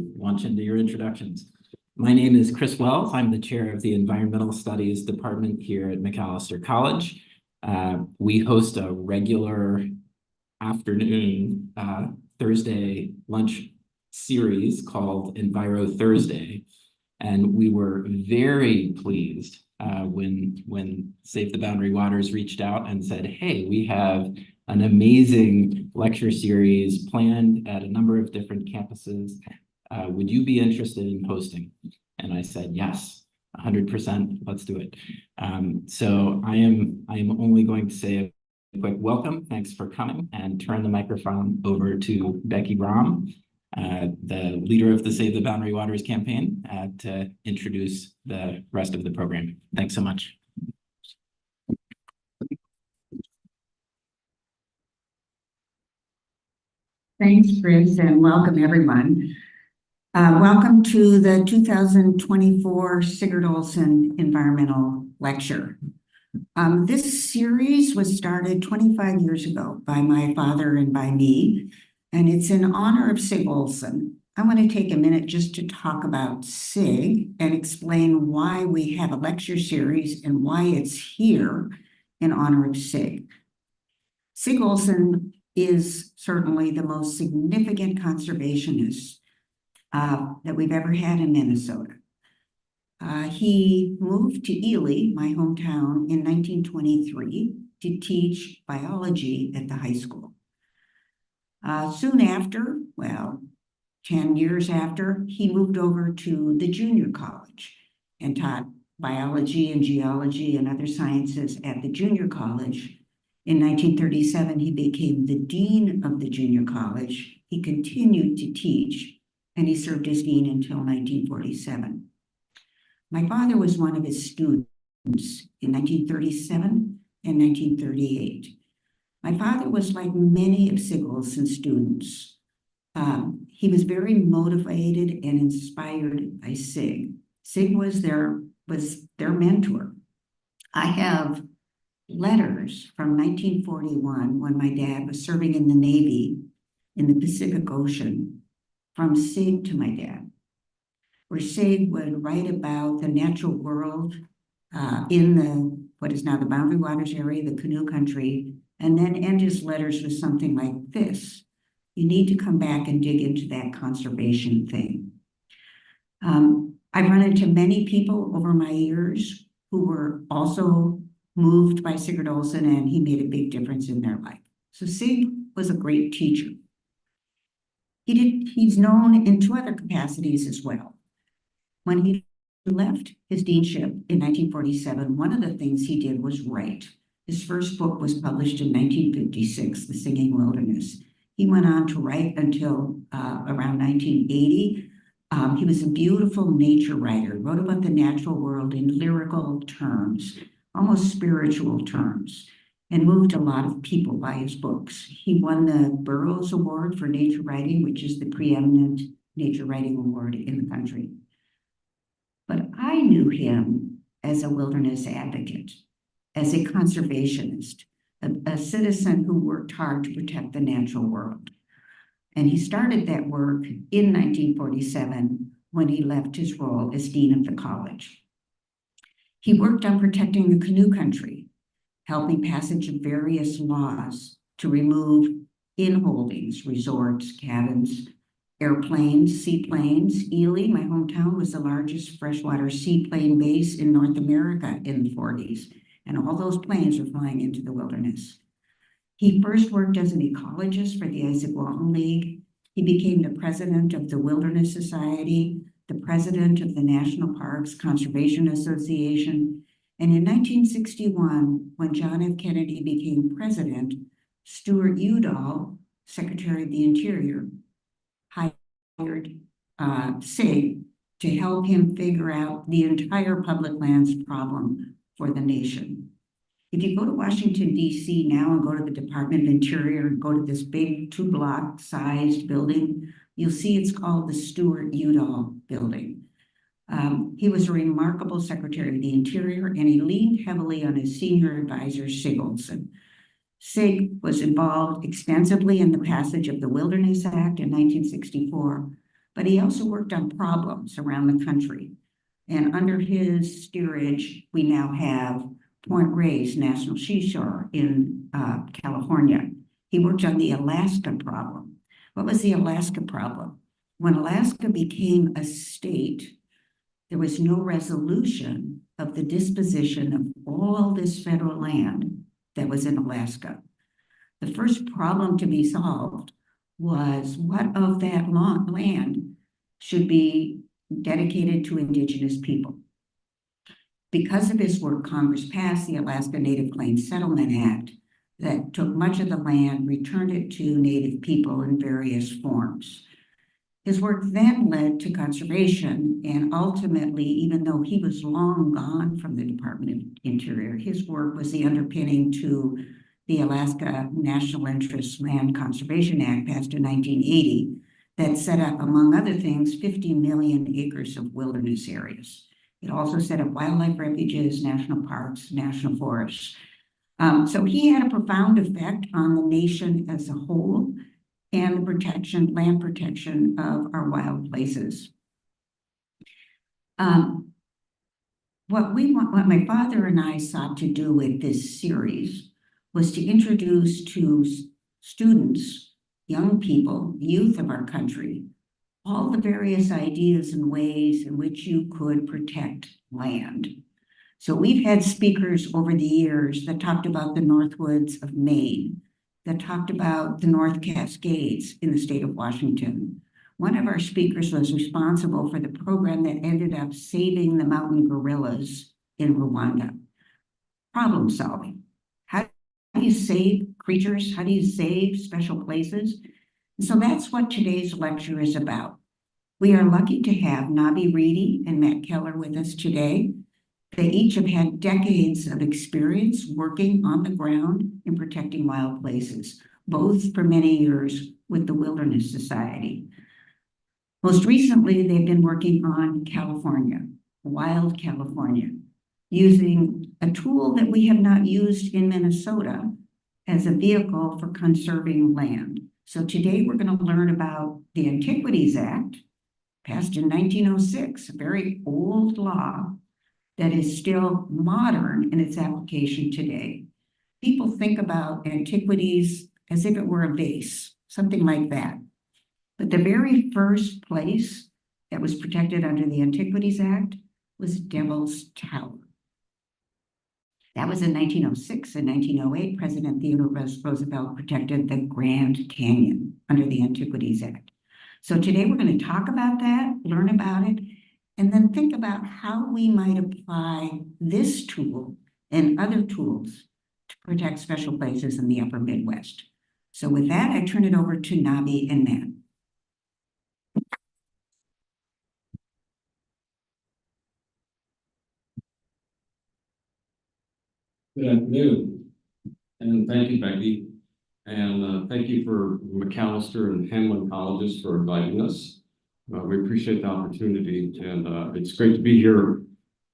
launch into your introductions. My name is Chris Wells. I'm the chair of the Environmental Studies Department here at Macalester College. We host a regular afternoon Thursday lunch series called Enviro Thursday. And we were very pleased when Save the Boundary Waters reached out and said, hey, we have an amazing lecture series planned at a number of different campuses. Would you be interested in hosting? And I said, yes, 100%, let's do it. So I am only going to say a quick welcome, thanks for coming, and turn the microphone over to Becky Brom, the leader of the Save the Boundary Waters campaign, to introduce the rest of the program. Thanks so much. Thanks, Chris, and welcome everyone. Welcome to the 2024 Sigurd Olson Environmental Lecture. This series was started 25 years ago by my father and by me, and it's in honor of Sig Olson. I want to take a minute just to talk about Sig and explain why we have a lecture series and why it's here in honor of Sig. Sig Olson is certainly the most significant conservationist that we've ever had in Minnesota. He moved to Ely, my hometown, in 1923 to teach biology at the high school. Soon after, 10 years after, he moved over to the junior college and taught biology and geology and other sciences at the junior college. In 1937, he became the dean of the junior college. He continued to teach, and he served as dean until 1947. My father was one of his students in 1937 and 1938. My father was like many of Sig Olson's students. He was very motivated and inspired by Sig. Sig was their mentor. I have letters from 1941 when my dad was serving in the Navy in the Pacific Ocean from Sig to my dad, where Sig would write about the natural world in what is now the Boundary Waters area, the Canoe Country, and then end his letters with something like this: you need to come back and dig into that conservation thing. I've run into many people over my years who were also moved by Sigurd Olson, and he made a big difference in their life. So Sig was a great teacher. He's known in two other capacities as well. When he left his deanship in 1947, one of the things he did was write. His first book was published in 1956, The Singing Wilderness. He went on to write until around 1980. He was a beautiful nature writer, wrote about the natural world in lyrical terms, almost spiritual terms, and moved a lot of people by his books. He won the Burroughs Award for nature writing, which is the preeminent nature writing award in the country. But I knew him as a wilderness advocate, as a conservationist, a citizen who worked hard to protect the natural world. And he started that work in 1947 when he left his role as dean of the college. He worked on protecting the Canoe Country, helping passage of various laws to remove inholdings, resorts, cabins, airplanes, seaplanes. Ely, my hometown, was the largest freshwater seaplane base in North America in the 40s, and all those planes were flying into the wilderness. He first worked as an ecologist for the Isaac Walton League. He became the president of the Wilderness Society, the president of the National Parks Conservation Association, and in 1961, when John F. Kennedy became president, Stuart Udall, Secretary of the Interior, hired Sig to help him figure out the entire public lands problem for the nation. If you go to Washington, D.C. now and go to the Department of Interior and go to this big 2-block sized building, you'll see it's called the Stuart Udall Building. He was a remarkable Secretary of the Interior, and he leaned heavily on his senior advisor, Sig Olson. Sig was involved extensively in the passage of the WildSpaces Act in 1964, but he also worked on problems around the country. And under his steerage, we now have Point Reyes National Seashore in California. He worked on the Alaska problem. What was the Alaska problem? When Alaska became a state, there was no resolution of the disposition of all this federal land that was in Alaska. The first problem to be solved was what of that land should be dedicated to Indigenous people. Because of his work, Congress passed the Alaska Native Claims Settlement Act that took much of the land, returned it to Native people in various forms. His work then led to conservation, and ultimately, even though he was long gone from the Department of Interior, his work was the underpinning to the Alaska National Interest Land Conservation Act passed in 1980 that set up, among other things, 50 million acres of wilderness areas. It also set up wildlife refuges, national parks, national forests. So he had a profound effect on the nation as a whole and the protection, land protection of our wild places. What my father and I sought to do with this series was to introduce to students, young people, youth of our country, all the various ideas and ways in which you could protect land. So we've had speakers over the years that talked about the Northwoods of Maine, that talked about the North Cascades in the state of Washington. One of our speakers was responsible for the program that ended up saving the mountain gorillas in Rwanda. Problem solving. How do you save creatures? How do you save special places? And so that's what today's lecture is about. We are lucky to have Nobby Riedy and Matt Keller with us today. They each have had decades of experience working on the ground in protecting wild places, both for many years with the Wilderness Society. Most recently, they've been working on California, wild California, using a tool that we have not used in Minnesota as a vehicle for conserving land. So today we're going to learn about the Antiquities Act, passed in 1906, a very old law that is still modern in its application today. People think about antiquities as if it were a vase, something like that. But the very first place that was protected under the Antiquities Act was Devil's Tower. That was in 1906. In 1908, President Theodore Roosevelt protected the Grand Canyon under the Antiquities Act. So today we're going to talk about that, learn about it, and then think about how we might apply this tool and other tools to protect special places in the upper Midwest. So with that, I turn it over to Nobby and Matt. Good afternoon, and thank you, Becky. And thank you for Macalester and Hamlin Colleges for inviting us. We appreciate the opportunity, and it's great to be here.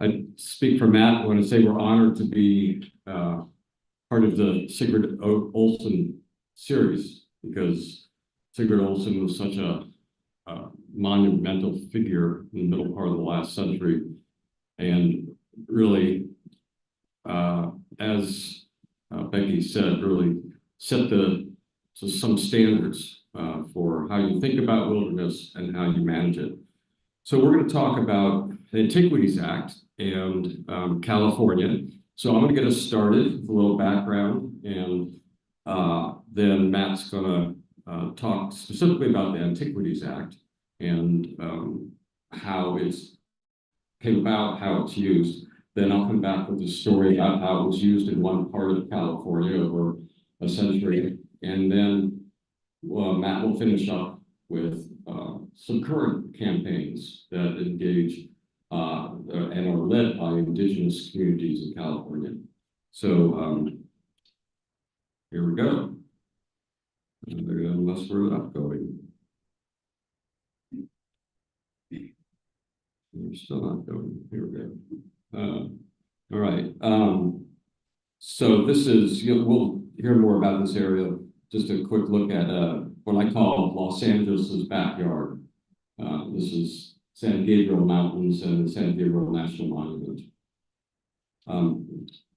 I speak for Matt. I want to say we're honored to be part of the Sigurd Olson series, because Sigurd Olson was such a monumental figure in the middle part of the last century, and really, as Becky said, really set some standards for how you think about wilderness and how you manage it. So we're going to talk about the Antiquities Act and California. So I'm going to get us started with a little background, and then Matt's going to talk specifically about the Antiquities Act and how it's came about, how it's used. Then I'll come back with a story about how it was used in one part of California over a century, and then Matt will finish up with some current campaigns that engage and are led by Indigenous communities in California. So here we go. Unless we're not going. We're still not going. Here we go. All right. So this is, we'll hear more about this area. Just a quick look at what I call Los Angeles' backyard. This is San Gabriel Mountains and the San Gabriel National Monument.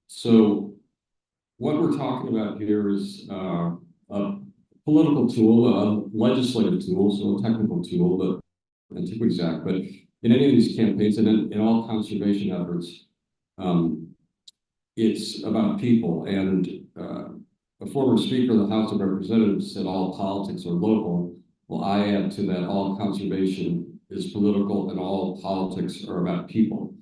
So what we're talking about here is a political tool, a legislative tool, so a technical tool, the Antiquities Act. But in any of these campaigns and in all conservation efforts, it's about people. And a former speaker of the House of Representatives said all politics are local. Well, I add to that all conservation is political and all politics are about people.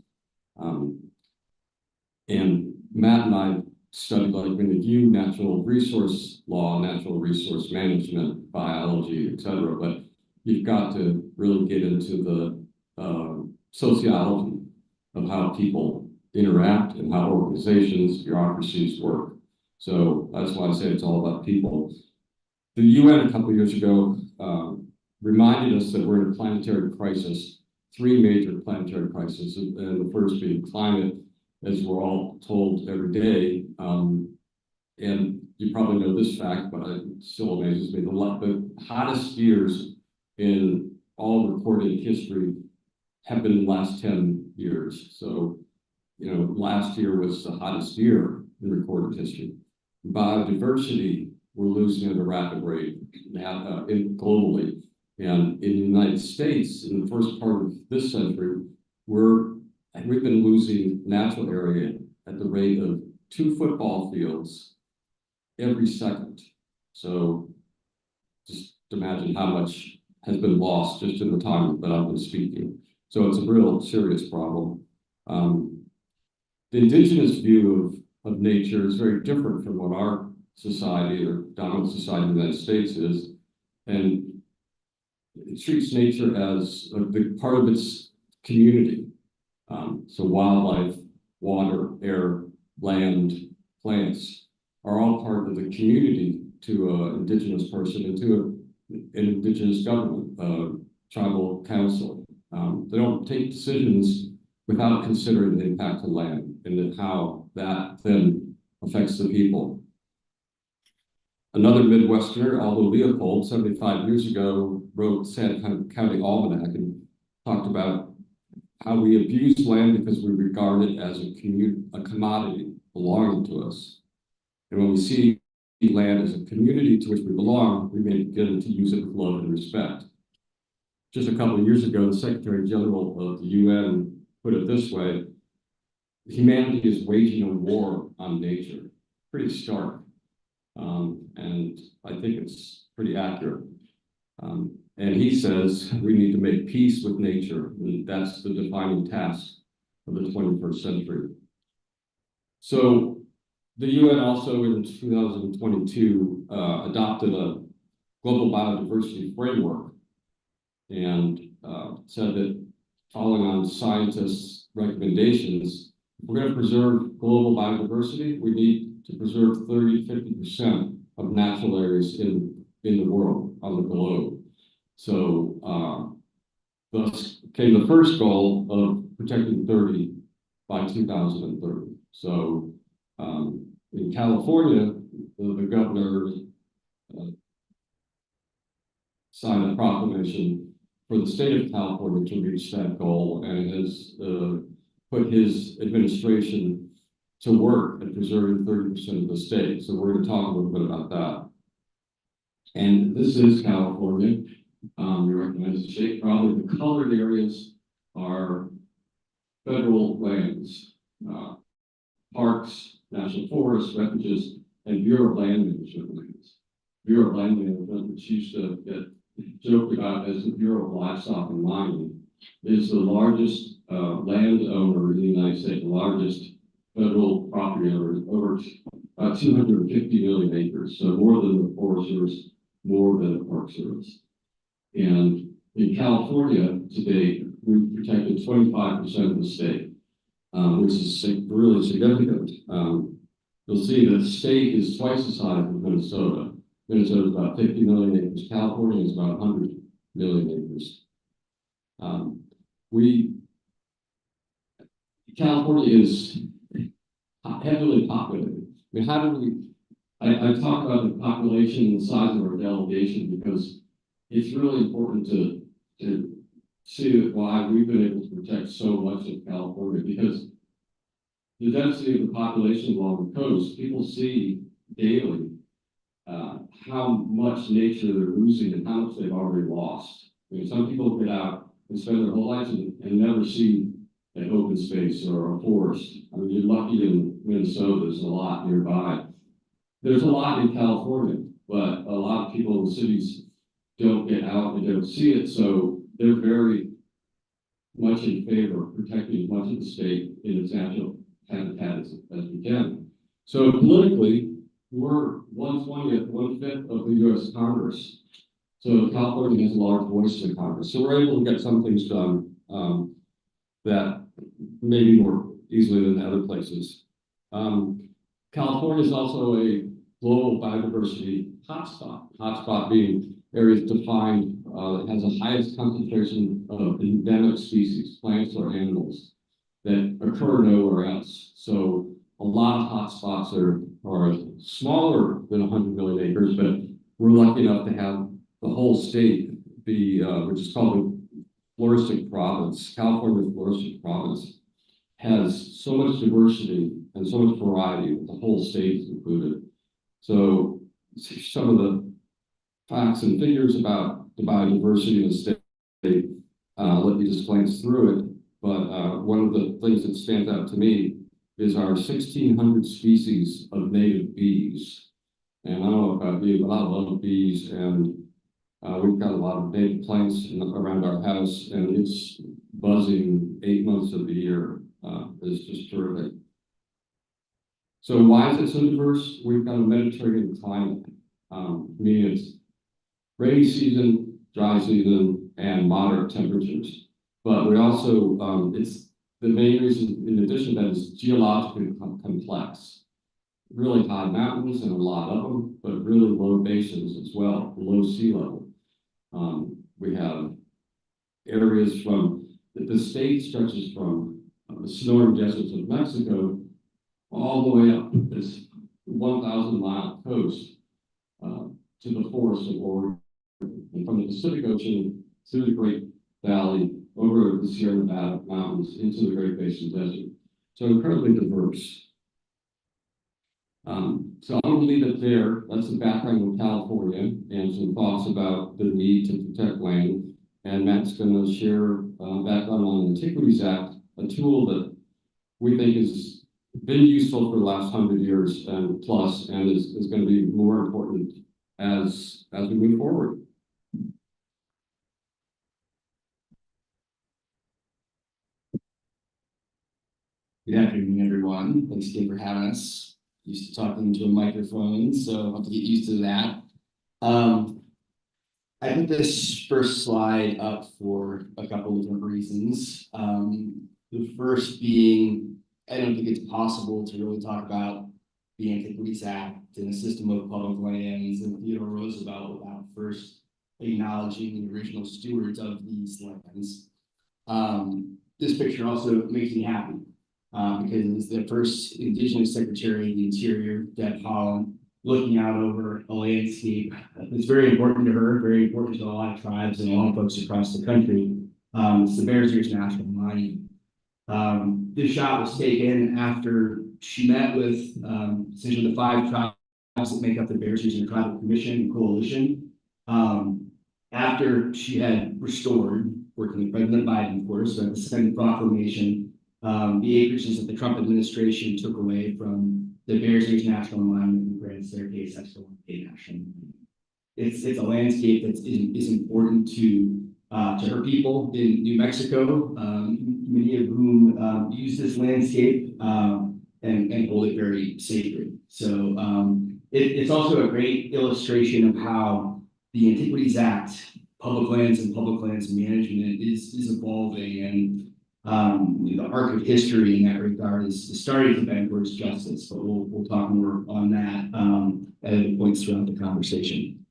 And Matt and I studied like when you view natural resource law, natural resource management, biology, et cetera, but you've got to really get into the sociology of how people interact and how organizations, bureaucracies work. So that's why I say it's all about people. The UN a couple of years ago reminded us that we're in a planetary crisis, 3 major planetary crises, and the first being climate, as we're all told every day. And you probably know this fact, but it still amazes me. The hottest years in all recorded history have been the last 10 years. So, you know, last year was the hottest year in recorded history. Biodiversity, we're losing at a rapid rate globally. And in the United States, in the first part of this century, we've been losing natural area at the rate of 2 football fields every second. So just imagine how much has been lost just in the time that I've been speaking. So it's a real serious problem. The indigenous view of nature is very different from what our society or dominant society in the United States is. And it treats nature as a big part of its community. So wildlife, water, air, land, plants are all part of the community to an indigenous person and to an indigenous government, tribal council. They don't take decisions without considering the impact of land and how that then affects the people. Another Midwesterner, Aldo Leopold, 75 years ago, wrote San County Almanac and talked about how we abuse land because we regard it as a commodity belonging to us. And when we see land as a community to which we belong, we may begin to use it with love and respect. Just a couple of years ago, the Secretary General of the UN put it this way: humanity is waging a war on nature. Pretty stark. And I think it's pretty accurate. And he says we need to make peace with nature, and that's the defining task of the 21st century. So the UN also in 2022 adopted a global biodiversity framework and said that following on scientists' recommendations, if we're going to preserve global biodiversity, we need to preserve 30–50% of natural areas in the world, on the globe. So thus came the first goal of protecting 30 by 2030. So in California, the governor signed a proclamation for the state of California to reach that goal and has put his administration to work at preserving 30% of the state. So we're going to talk a little bit about that. And this is California. You recognize the shape. Probably the colored areas are federal lands, parks, national forests, refuges, and Bureau of Land Management lands. Bureau of Land Management, which used to get joked about as the Bureau of Livestock and Mining, is the largest landowner in the United States, the largest federal property owner, over 250 million acres, so more than the Forest Service, more than the Park Service. And in California today, we've protected 25% of the state, which is really significant. You'll see that the state is twice the size of Minnesota. Minnesota is about 50 million acres. California is about 100 million acres. California is heavily populated. I mean, how do we? I talk about the population and the size of our delegation because it's really important to see why we've been able to protect so much of California, because the density of the population along the coast, people see daily how much nature they're losing and how much they've already lost. I mean, some people get out and spend their whole lives and never see an open space or a forest. I mean, you're lucky in Minnesota, there's a lot nearby. There's a lot in California, but a lot of people in the cities don't get out and don't see it, so they're very much in favor of protecting as much of the state in its natural habitat as we can. So politically, we're 1/20th, 1/5 of the U.S. Congress. So California has a large voice in Congress. So we're able to get some things done that maybe more easily than other places. California is also a global biodiversity hotspot being areas defined that has the highest concentration of endemic species, plants or animals, that occur nowhere else. So a lot of hotspots are smaller than 100 million acres, but we're lucky enough to have the whole state be, which is called the floristic province. California's floristic province has so much diversity and so much variety that the whole state is included. So some of the facts and figures about the biodiversity of the state, let me just glance through it. But one of the things that stands out to me is our 1,600 species of native bees. And I don't know about you, but I love bees, and we've got a lot of native plants around our house, and it's buzzing 8 months of the year. It's just terrific. So why is it so diverse? We've got a Mediterranean climate, meaning it's rainy season, dry season, and moderate temperatures. But we also, it's the main reason, in addition to that, is geologically complex. Really high mountains and a lot of them, but really low basins as well, below sea level. We have areas from, the state stretches from the Sonoran deserts of Mexico all the way up this 1,000-mile coast to the forests of Oregon, and from the Pacific Ocean through the Great Valley, over the Sierra Nevada mountains into the Great Basin Desert. So incredibly diverse. So I'm going to leave it there. That's the background of California and some thoughts about the need to protect land. And Matt's going to share background on the Antiquities Act, a tool that we think has been useful for the last 100 years and plus, and is going to be more important as we move forward. Good afternoon, everyone. Thanks again for having us. Used to talking to a microphone, so I'll have to get used to that. I put this first slide up for a couple of different reasons. The first being, I don't think it's possible to really talk about the Antiquities Act and the system of public lands and Theodore Roosevelt without first acknowledging the original stewards of these lands. This picture also makes me happy. Because the first Indigenous Secretary of the Interior, Deb Haaland, looking out over a landscape that's very important to her, very important to a lot of tribes and a lot of folks across the country. It's the Bears Ears National Monument. This shot was taken after she met with essentially the 5 tribes that make up the Bears Ears Tribal Commission and Coalition. After she had restored, working with President Biden, of course, the second proclamation, the acreages that the Trump administration took away from the Bears Ears National Monument and Grand Staircase National Monument. It's a landscape that is important to her people in New Mexico, many of whom use this landscape and hold it very sacred. So it's also a great illustration of how the Antiquities Act, public lands and public lands management is evolving, and the arc of history in that regard is starting to bend towards justice, but we'll talk more on that at other points throughout the conversation.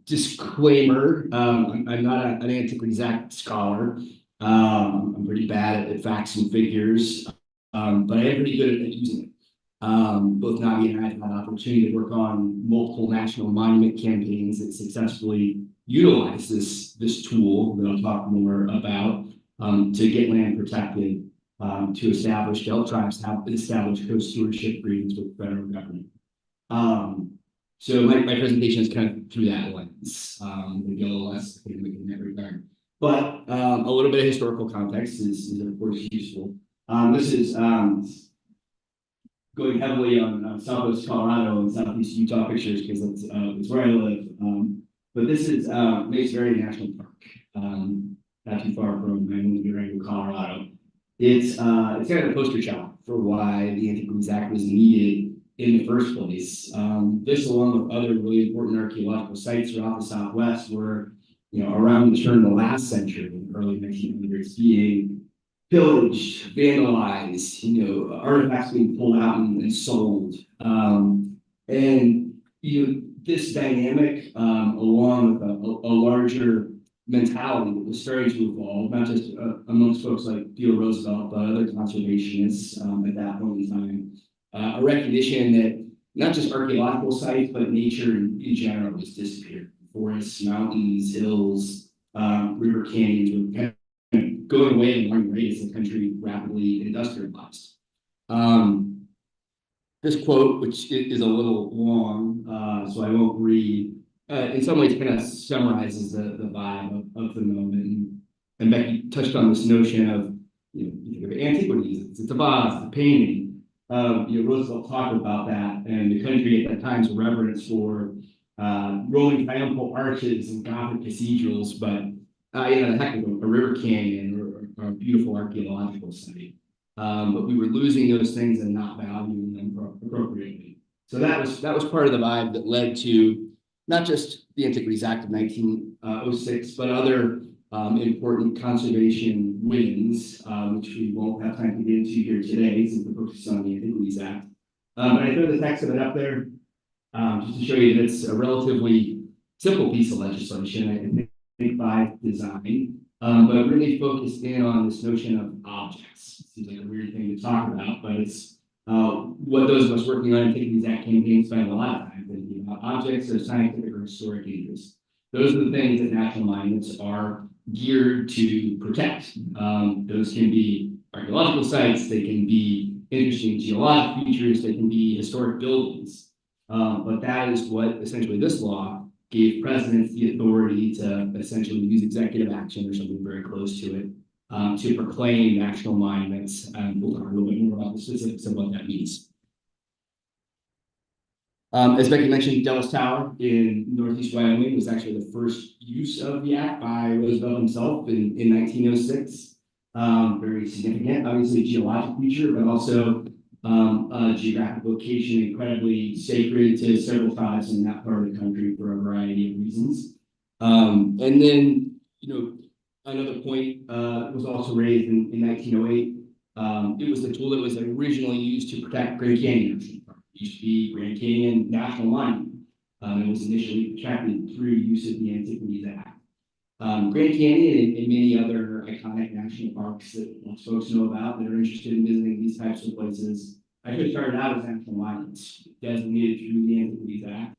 Disclaimer, I'm not an Antiquities Act scholar. I'm pretty bad at facts and figures, but I am pretty good at using it. Both Nobby and I have had an opportunity to work on multiple national monument campaigns that successfully utilize this tool that I'll talk more about to get land protected, to help tribes establish co-stewardship agreements with the federal government. So my presentation is kind of through that lens, maybe a little less academic in that regard. But a little bit of historical context is of course useful. This is going heavily on Southwest Colorado and Southeast Utah pictures because it's where I live. But this is Mesa Verde National Park, not too far from my home in Durango, Colorado. It's kind of a poster child for why the Antiquities Act was needed in the first place. This, along with other really important archaeological sites throughout the Southwest, were, around the turn of the last century, early 1900s, being pillaged, vandalized, artifacts being pulled out and sold. This dynamic, along with a larger mentality that was starting to evolve, not just amongst folks like Theodore Roosevelt, but other conservationists at that point in time, a recognition that not just archaeological sites, but nature in general was disappearing. Forests, mountains, hills, river canyons were kind of going away and running rate as the country rapidly industrialized. This quote, which is a little long, so I won't read, in some ways kind of summarizes the vibe of the moment. And Becky touched on this notion of, you think of antiquities, it's a vase, it's a painting. Roosevelt talked about that, and the country at that time's reverence for rolling triumphal arches and Gothic cathedrals, but the heck of a river canyon or a beautiful archaeological site. But we were losing those things and not valuing them appropriately. So that was part of the vibe that led to not just the Antiquities Act of 1906, but other important conservation wins, which we won't have time to get into here today since we're focused on the Antiquities Act. But I throw the text of it up there just to show you that it's a relatively simple piece of legislation, I think by design, but really focused in on this notion of objects. It seems like a weird thing to talk about, but it's what those of us working on Antiquities Act campaigns spend a lot of time thinking about. Objects of scientific or historic interest. Those are the things that national monuments are geared to protect. Those can be archaeological sites, they can be interesting geologic features, they can be historic buildings. But that is what essentially this law gave presidents the authority to essentially use executive action or something very close to it to proclaim national monuments. And we'll talk a little bit more about the specifics of what that means. As Becky mentioned, Dulles Tower in Northeast Wyoming was actually the first use of the act by Roosevelt himself in 1906. Very significant, obviously a geologic feature, but also a geographic location incredibly sacred to several tribes in that part of the country for a variety of reasons. And then, another point was also raised in 1908. It was the tool that was originally used to protect Grand Canyon National Park. It used to be Grand Canyon National Monument. It was initially protected through use of the Antiquities Act. Grand Canyon and many other iconic national parks that most folks know about that are interested in visiting these types of places actually started out as national monuments designated through the Antiquities Act.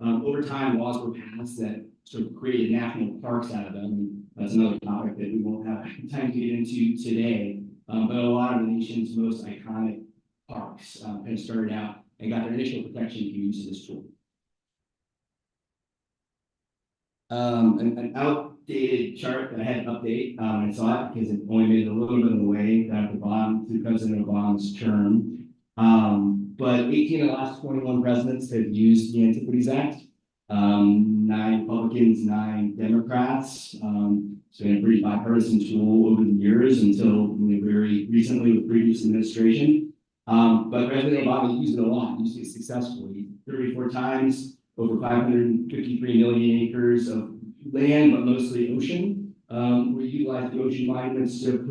Over time, laws were passed that sort of created national parks out of them. And that's another topic that we won't have time to get into today. But a lot of the nation's most iconic parks kind of started out and got their initial protection through use of this tool. An outdated chart that I had to update. I saw it because it only made it a little bit of the way at the bottom through President Obama's term. But 18 of the last 21 presidents have used the Antiquities Act. 9 Republicans, 9 Democrats. It's been a pretty bipartisan tool over the years until very recently with previous administration. But President Obama used it a lot, used it successfully, 34 times. Over 553 million acres of land, but mostly ocean. We utilized the ocean monuments to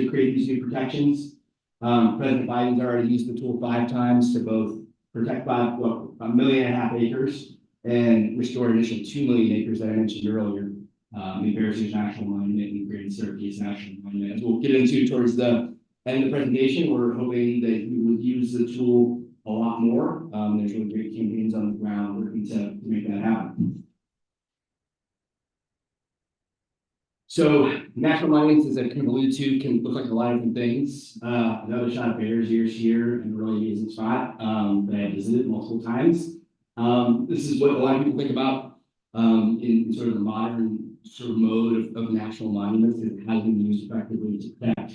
create these new protections. President Biden's already used the tool 5 times to both protect 1.5 million acres and restore an additional 2 million acres that I mentioned earlier. In Bears National Monument and Great Syracuse National Monument. As we'll get into towards the end of the presentation, we're hoping that we would use the tool a lot more. There's really great campaigns on the ground working to make that happen. So national monuments, as I kind of alluded to, can look like a lot of different things. Another shot of Bears Ears here in a really amazing spot that I visited multiple times. This is what a lot of people think about in sort of the modern sort of mode of national monuments. It has been used effectively to protect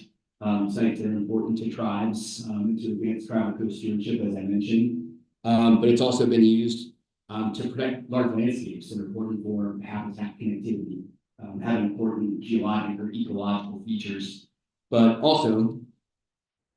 sites that are important to tribes and to advance tribal co-stewardship, as I mentioned. But it's also been used to protect large landscapes that are important for habitat connectivity. Have important geologic or ecological features, but also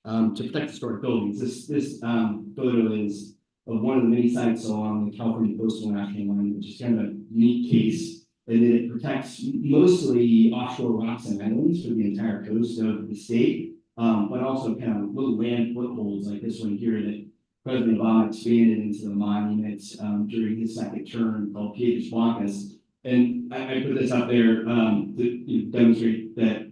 to protect historic buildings. This photo is of one of the many sites along the California Coastal National Line, which is kind of a unique case in that it protects mostly offshore rocks and islands for the entire coast of the state, but also kind of little land footholds like this one here that President Obama expanded into the monument during his second term, called Piedras Blancas. And I put this up there to demonstrate that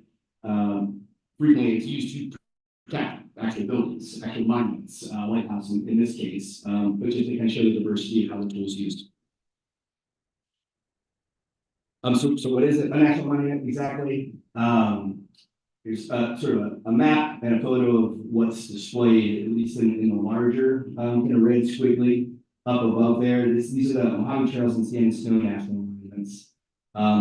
frequently it's used to protect actual buildings, actual monuments, lighthouse in this case, but just to kind of show the diversity of how the tool is used. So what is a national monument exactly? There's sort of a map and a photo of what's displayed, at least in the larger kind of red squiggly up above there. These are the Mojave Trails and Sand and Snow National Monuments.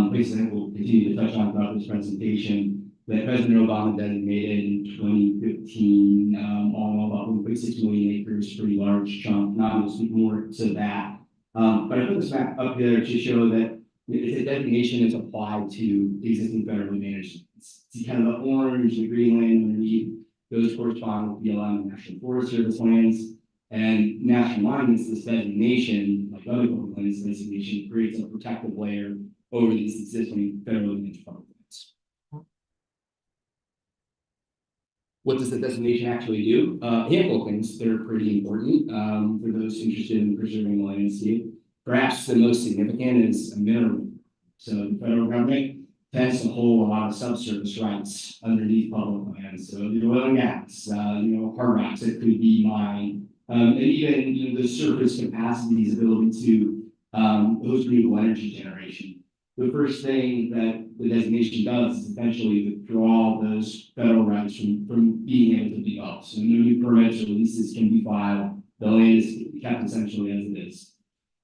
Places that we'll continue to touch on throughout this presentation that President Obama designated in 2015, all in all about 1.6 million acres, pretty large chunk. Not going to speak more to that. But I put this map up here to show that it's a designation that's applied to existing federally managed lands. See kind of the orange, the green land underneath, those correspond with the BLM National Forest Service lands. And national monuments, this designation, like other public lands designation, creates a protective layer over these existing federally managed public lands. What does the designation actually do? A handful of things that are pretty important for those interested in preserving the landscape. Perhaps the most significant is a mineral. So the federal government tends to hold a lot of subsurface rights underneath public lands. So the oil and gas, hard rocks that could be mined, and even the surface capacity's ability to host renewable energy generation. The first thing that the designation does is essentially withdraw those federal rights from being able to be developed. So no new permits or leases can be filed. The land is kept essentially as it is.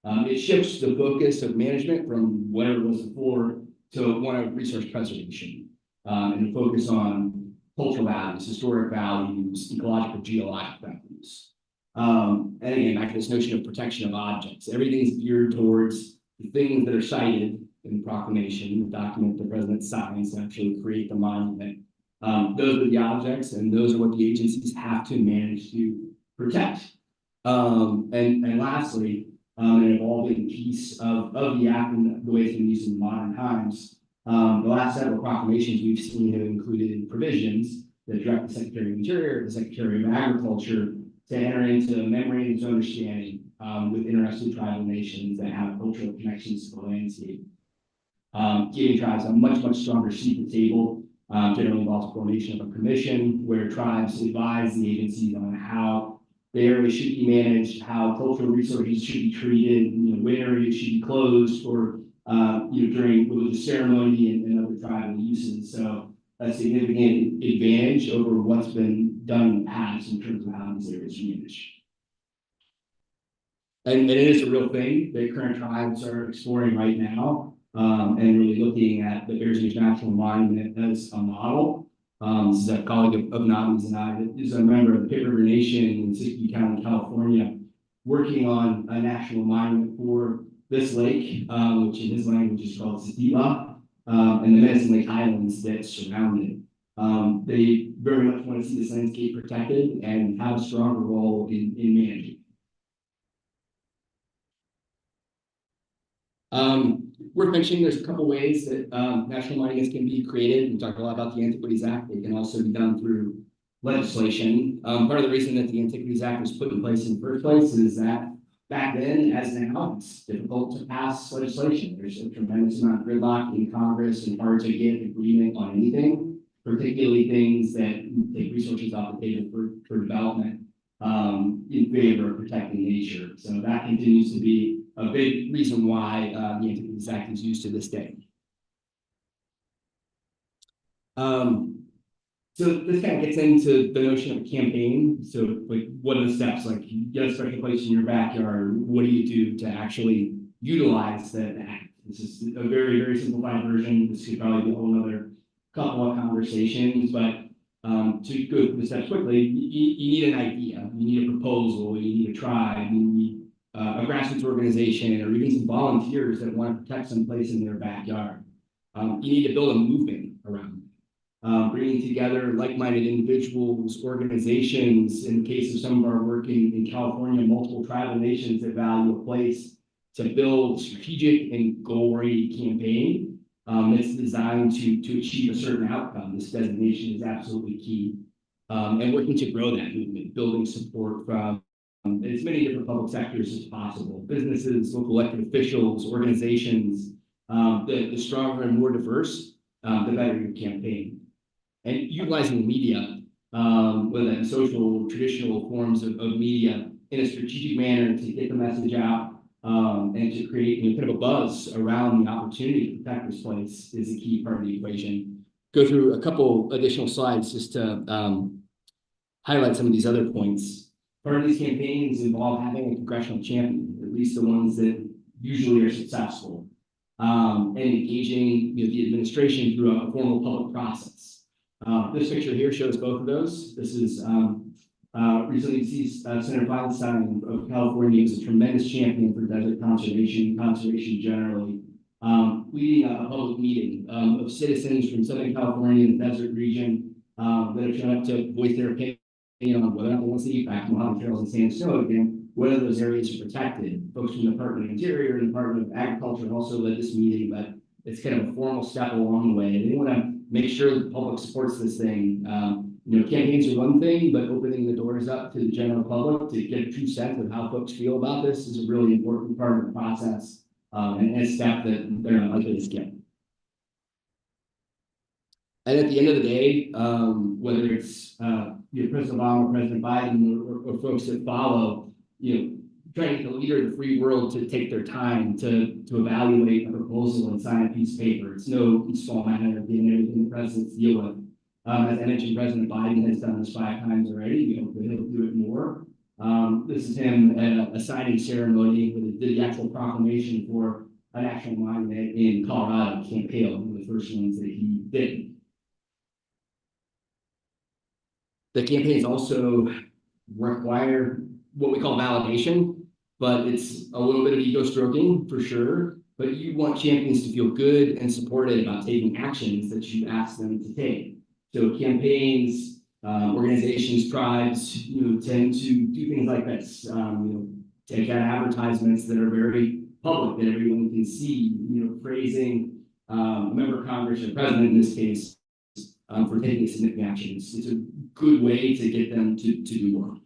It shifts the focus of management from whatever it was before to one of resource preservation and a focus on cultural values, historic values, ecological, geologic values. And again, back to this notion of protection of objects. Everything's geared towards the things that are cited in the proclamation, the document the president signs to actually create the monument. Those are the objects, and those are what the agencies have to manage to protect. And lastly, an evolving piece of the act and the way it's been used in modern times. The last several proclamations we've seen have included provisions that direct the Secretary of Interior, the Secretary of Agriculture to enter into memorandums of understanding with interested tribal nations that have cultural connections to the landscape. Giving tribes a much stronger seat at the table. Generally involves the formation of a commission where tribes advise the agencies on how the area should be managed, how cultural resources should be treated, when areas should be closed for during religious ceremony and other tribal uses. So a significant advantage over what's been done in the past in terms of how these areas are managed. And it is a real thing that current tribes are exploring right now, and really looking at the Bears Ears National Monument as a model. This is a colleague of Nobby's and I, that is a member of the Pitt River Nation in Siskiyou County, California, working on a national monument for this lake, which in his language is called Sitiba, and the Medicine Lake Highlands that surround it. They very much want to see this landscape protected and have a stronger role in managing. Worth mentioning, there's a couple ways that national monuments can be created. We talked a lot about the Antiquities Act. They can also be done through legislation. Part of the reason that the Antiquities Act was put in place in the first place is that back then, as now, it's difficult to pass legislation. There's a tremendous amount of gridlock in Congress and hard to get agreement on anything, particularly things that take resources off the table for development in favor of protecting nature. So that continues to be a big reason why the Antiquities Act is used to this day. So this kind of gets into the notion of a campaign. So like, what are the steps? Like, you get a special place in your backyard. What do you do to actually utilize the act? This is a very, very simplified version. This could probably be a whole other couple of conversations, but to go through the steps quickly, you need an idea, you need a proposal, you need a tribe, you need a grassroots organization, or even some volunteers that want to protect some place in their backyard. You need to build a movement around it. Bringing together like-minded individuals, organizations. In the case of some of our work in California, multiple tribal nations that value a place to build a strategic and goal-oriented campaign that's designed to achieve a certain outcome. This designation is absolutely key. And working to grow that movement, building support from as many different public sectors as possible, businesses, local elected officials, organizations. The stronger and more diverse, the better your campaign. And utilizing media, whether that's social, traditional forms of media, in a strategic manner to get the message out, and to create kind of a buzz around the opportunity to protect this place is a key part of the equation. Go through a couple additional slides just to highlight some of these other points. Part of these campaigns involve having a congressional champion, at least the ones that usually are successful, and engaging the administration through a formal public process. This picture here shows both of those. This is recently deceased Senator Feinstein of California. He was a tremendous champion for desert conservation generally, leading a public meeting of citizens from Southern California and the desert region that have shown up to voice their opinion on whether or not they want to see back in Mojave Trails and Sand Snow again, whether those areas are protected. Folks from the Department of Interior and the Department of Agriculture also led this meeting, but it's kind of a formal step along the way. They want to make sure the public supports this thing. Campaigns are one thing, but opening the doors up to the general public to get a true sense of how folks feel about this is a really important part of the process, and a step that they're not likely to skip. And at the end of the day, whether it's President Obama, President Biden, or folks that follow, trying to get the leader of the free world to take their time to evaluate a proposal and sign a piece of paper. It's no small matter of getting everything the presidents deal with. As I mentioned, President Biden has done this 5 times already. We hope that he'll do it more. This is him at a signing ceremony where they did the actual proclamation for a national monument in Colorado, Camp Hale, one of the first ones that he did. The campaigns also require what we call validation, but it's a little bit of ego stroking for sure. But you want champions to feel good and supported about taking actions that you ask them to take. So campaigns, organizations, tribes, tend to do things like this. Take out advertisements that are very public, that everyone can see. Praising a member of Congress or president in this case for taking significant actions. It's a good way to get them to do more.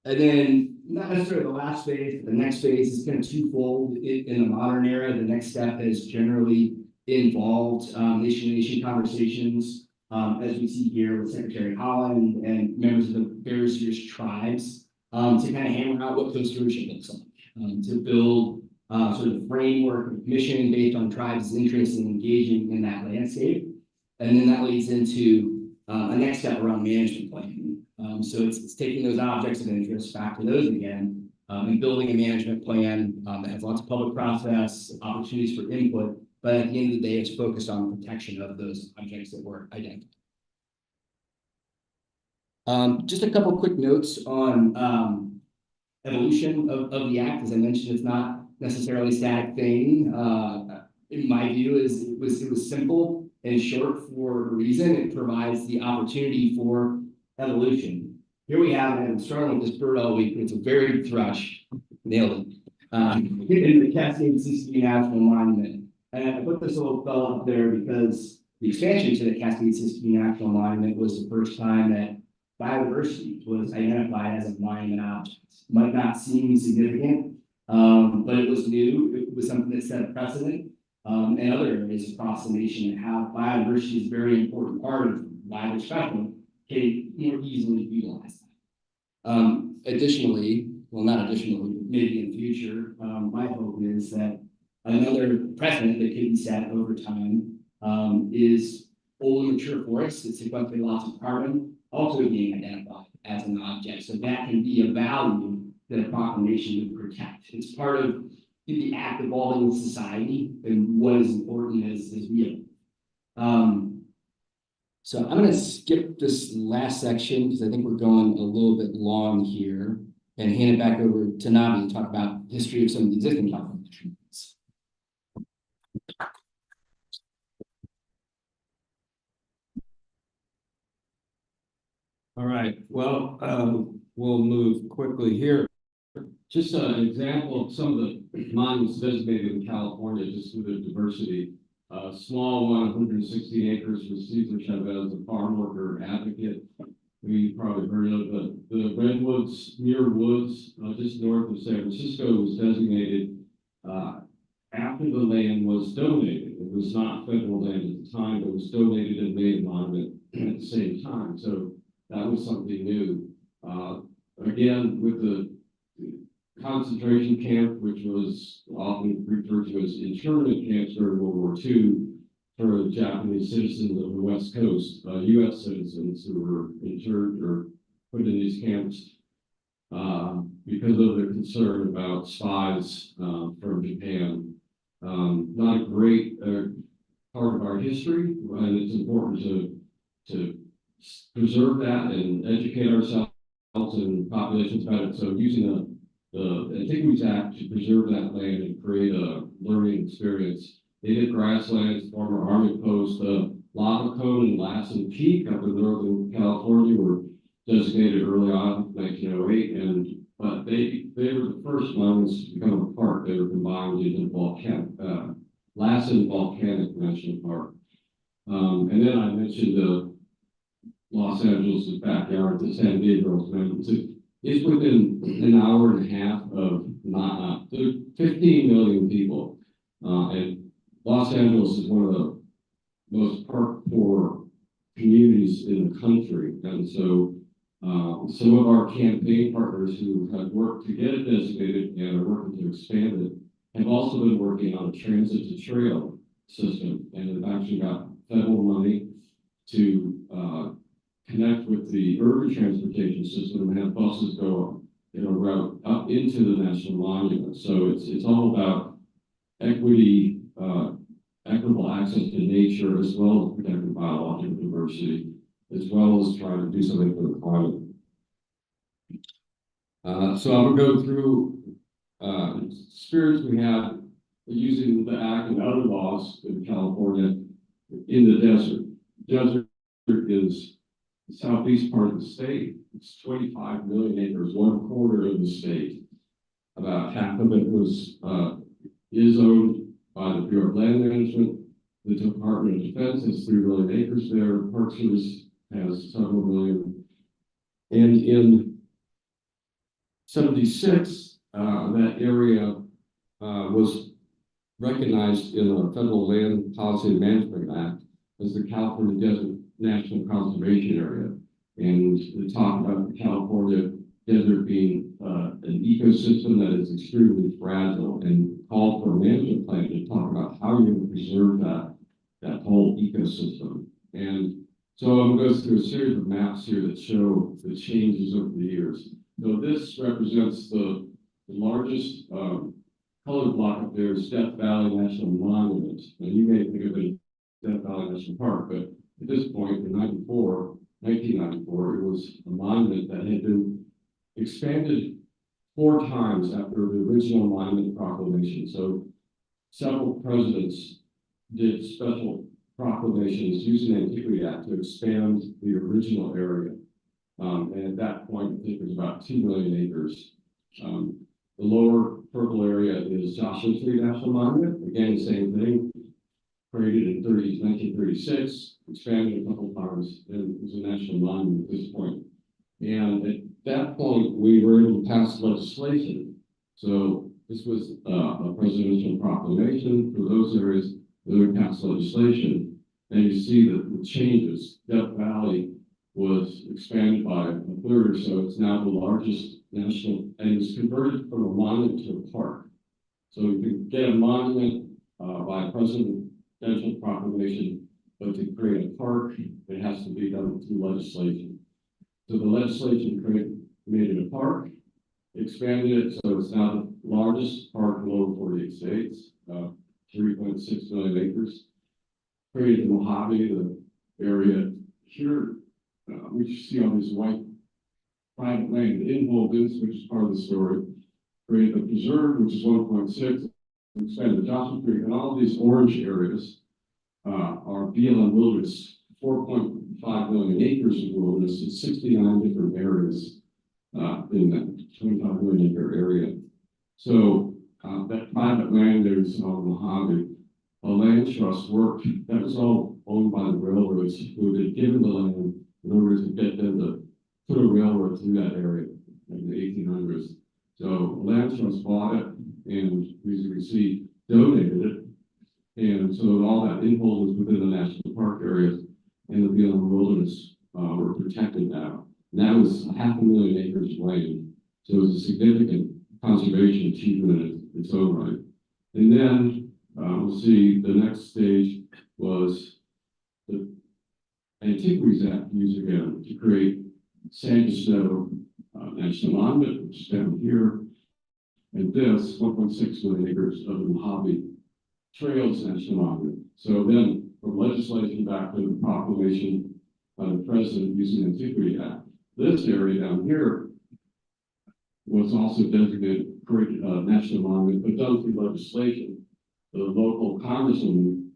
And then, not necessarily the last phase, but the next phase is kind of twofold. In the modern era, the next step has generally involved nation-to-nation conversations, as we see here with Secretary Holland and members of the various tribes, to kind of hammer out what co-stewardship looks like, to build sort of framework of mission based on tribes' interests in engaging in that landscape. And then that leads into a next step around management planning. So it's taking those objects of interest back to those again, and building a management plan that has lots of public process, opportunities for input, but at the end of the day, it's focused on protection of those objects that were identified. Just a couple quick notes on evolution of the act. As I mentioned, it's not necessarily a static thing. In my view, it was simple and short for a reason. It provides the opportunity for evolution. Here we have, and I'm starting with this bird all week, it's a very thrush, nailed it, in the Cascade-Siskiyou National Monument. And I put this little fellow up there because the expansion to the Cascade-Siskiyou National Monument was the first time that biodiversity was identified as a monument object. Might not seem significant, but it was new. It was something that set a precedent, and other areas across the nation that have biodiversity is a very important part of why they're special, can more easily utilize that. Additionally, well, not additionally, maybe in the future, my hope is that Another precedent that could be set over time is old and mature forests that sequester lots of carbon also being identified as an object. So that can be a value that a proclamation would protect. It's part of the act evolving in society and what is important as we so I'm going to skip this last section because I think we're going a little bit long here and hand it back over to Nobby to talk about the history of some of the existing California treatments. All right, well, we'll move quickly here. Just an example of some of the monuments designated in California, just through the diversity. Small one, 160 acres for Cesar Chavez, a farm worker advocate. We probably heard of the Redwoods, Muir Woods, just north of San Francisco, was designated after the land was donated. It was not federal land at the time, but it was donated and made a monument at the same time. So that was something new. Again, with the concentration camp, which was often referred to as internment camps during World War II for Japanese citizens of the West Coast, U.S. citizens who were interned or put in these camps because of their concern about spies from Japan. Not a great part of our history, and it's important to preserve that and educate ourselves and populations about it. So using the Antiquities Act to preserve that land and create a learning experience. Native grasslands, former Army post, Lava Cone and Lassen Peak up in Northern California were designated early on, 1908, but they were the first monuments to become a park. They were combined into Lassen Volcanic National Park. And then I mentioned Los Angeles' backyard, the San Gabriel's mountains. It's within an hour and a half of 15 million people. And Los Angeles is one of the most park-poor communities in the country. And so some of our campaign partners who have worked to get it designated and are working to expand it have also been working on a transit to trail system and have actually got federal money to connect with the urban transportation system and have buses go in a route up into the national monument. So it's all about equity, equitable access to nature, as well as protecting biological diversity, as well as trying to do something for the climate. So I'm going to go through spirits we have using the act and other laws in California in the desert. Desert is the southeast part of the state. It's 25 million acres, 1/4 of the state. About half of it is owned by the Bureau of Land Management. The Department of Defense has 3 million acres there. Park Service has several million. And in 76, that area was recognized in the Federal Land Policy and Management Act as the California Desert National Conservation Area. And they talk about the California desert being an ecosystem that is extremely fragile, and call for a management plan to talk about how you're going to preserve that whole ecosystem. And so I'm going to go through a series of maps here that show the changes over the years. So this represents the largest colored block up there is Death Valley National Monument. And you may think of it as Death Valley National Park, but at this point in 1994, it was a monument that had been expanded 4 times after the original monument proclamation. So several presidents did special proclamations using the Antiquities Act to expand the original area. And at that point, I think it was about 2 million acres. The lower purple area is Joshua Tree National Monument. Again, same thing. Created in 1936, expanded a couple times, and it was a national monument at this point. And at that point, we were able to pass legislation. So this was a presidential proclamation for those areas that would pass legislation. And you see that the changes. Death Valley was expanded by a 1/3 or so. It's now the largest national, and it was converted from a monument to a park. So you can get a monument by presidential proclamation, but to create a park, it has to be done through legislation. So the legislation made it a park, expanded it, so it's now the largest park in the lower 48 states, 3.6 million acres. Created the Mojave, the area here, we see all these white private land in Holdens, which is part of the story. Created the preserve, which is 1.6, expanded Johnson Creek, and all these orange areas are BLM wilderness, 4.5 million acres of wilderness in 69 different areas in that 25 million acre area. So that private land there is on Mojave. A land trust worked, that was all owned by the railroads who had given the land in order to get them to put a railroad through that area in the 1800s. So land trust bought it, and as you can see, donated it. And so all that inhold was within the national park area, and the BLM wilderness were protected now. And that was 500,000 acres of land. So it was a significant conservation achievement in its own right. And then we'll see the next stage was the Antiquities Act used again to create Sand to Snow National Monument, which is down here, and this 1.6 million acres of the Mojave Trails National Monument. So then, from legislation back to the proclamation by the president using the Antiquities Act, this area down here was also designated national monument, but done through legislation. The local congressman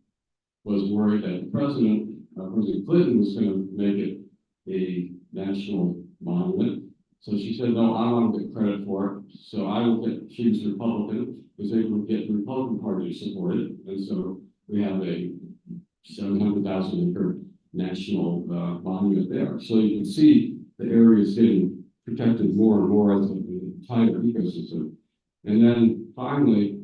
was worried that the President Clinton was going to make it a national monument. So she said, no, I want to get credit for it. So I will get, she was Republican, was able to get the Republican Party to support it. And so we have a 700,000 acre national monument there. So you can see the area is getting protected more and more as an entire ecosystem. And then finally,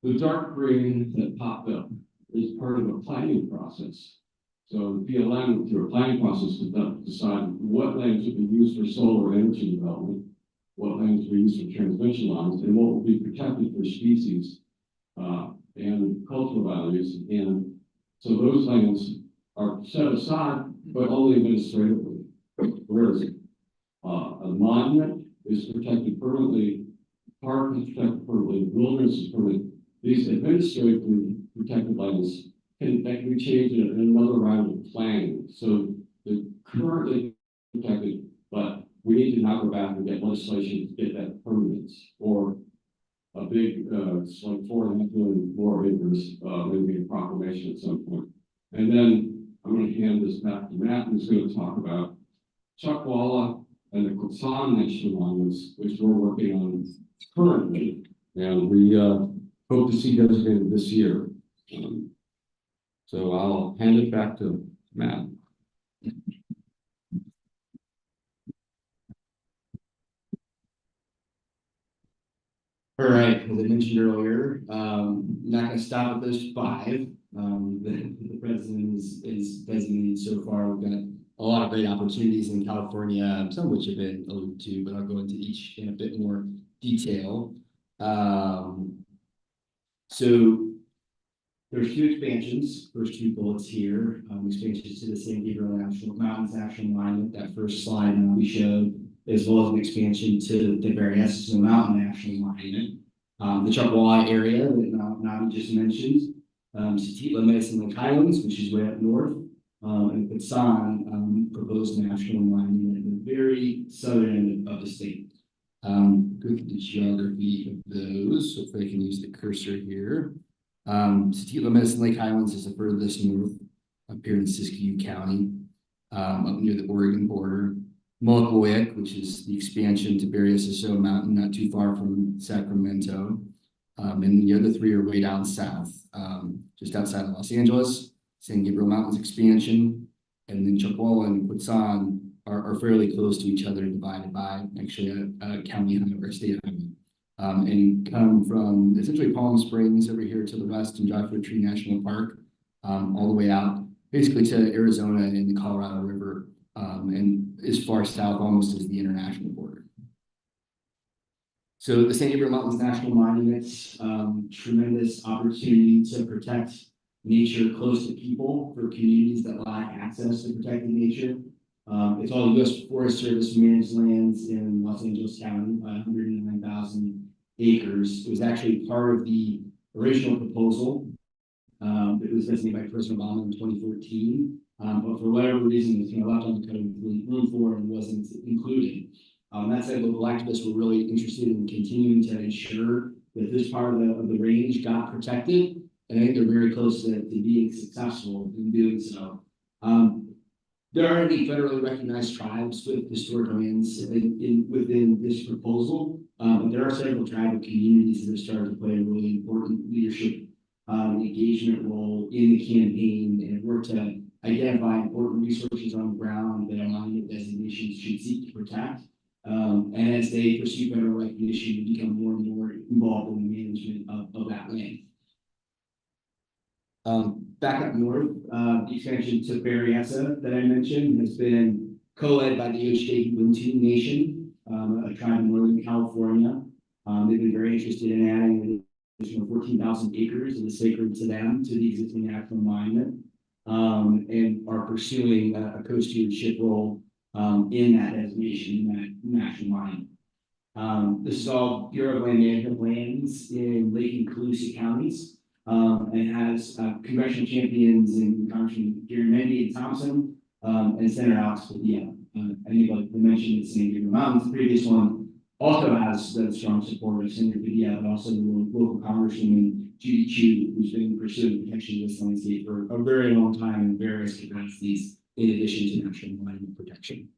the dark green that popped up is part of a planning process. So the BLM, through a planning process, to decide what lands would be used for solar energy development, what lands would be used for transmission lines, and what will be protected for species and cultural values. And so those lands are set aside, but only administratively. Whereas a monument is protected permanently, park is protected permanently, wilderness is permanent. These administratively protected lands can be changed in another round of planning. So they're currently protected, but we need to now go back and get legislation to get that permanence, or a big, it's like 4.5 million more acres, maybe a proclamation at some point. And then I'm going to hand this back to Matt, who's going to talk about Chuckwalla and the Quetzal National Monuments, which we're working on currently. And we hope to see designated this year. So I'll hand it back to Matt. All right, as I mentioned earlier, not going to stop at those 5 that the president is designated so far. We've got a lot of great opportunities in California, some of which have been alluded to, but I'll go into each in a bit more detail. So there's 2 expansions, first 2 bullets here, expansions to the San Gabriel Mountains National Monument, that first slide we showed, as well as an expansion to the Berryessa Mountain National Monument. The Chuckwalla area that Nobby just mentioned, Satitla Medicine Lake Highlands, which is way up north, and Quetzal, proposed national monument in the very southern end of the state. Go through the geography of those, so if I can use the cursor here. Satitla Medicine Lake Highlands is the furthest north, up here in Siskiyou County, up near the Oregon border. Molokwuyak, which is the expansion to Berryessa Mountain, not too far from Sacramento. And the other 3 are way down south, just outside of Los Angeles. San Gabriel Mountains expansion, and then Chuckwalla and Quetzal are fairly close to each other, divided by actually a county highway or state highway. And come from essentially Palm Springs over here to the west and Joshua Tree National Park, all the way out basically to Arizona and the Colorado River, and as far south almost as the international border. So the San Gabriel Mountains National Monument, tremendous opportunity to protect nature close to people for communities that lack access to protected nature. It's all U.S. Forest Service managed lands in Los Angeles County, 109,000 acres. It was actually part of the original proposal. It was designated by President Obama in 2014, but for whatever reason, it was left on the cutting room floor and wasn't included. That said, local activists were really interested in continuing to ensure that this part of the range got protected, and I think they're very close to being successful in doing so. There aren't any federally recognized tribes with historic lands within this proposal, but there are several tribal communities that have started to play a really important leadership engagement role in the campaign and work to identify important resources on the ground that a monument designation should seek to protect. And as they pursue federal recognition, they become more and more involved in the management of that land. Back up north, the expansion to Berryessa that I mentioned has been co-led by the Oshkosh Nation, a tribe in Northern California. They've been very interested in adding an additional 14,000 acres that is sacred to them to the existing national monument, and are pursuing a co-stewardship role in that designation, in that national monument. This is all Bureau of Land Management lands in Lake and Colusa counties. And has congressional champions in Congressman Gary Mendy and Thompson, and Senator Alex Padilla. I think, like I mentioned, it's San Gabriel Mountains. The previous one also has the strong support of Senator Padilla, but also the local Congresswoman Judy Chu, who's been pursuing protection of this landscape for a very long time in various capacities, in addition to national monument protection.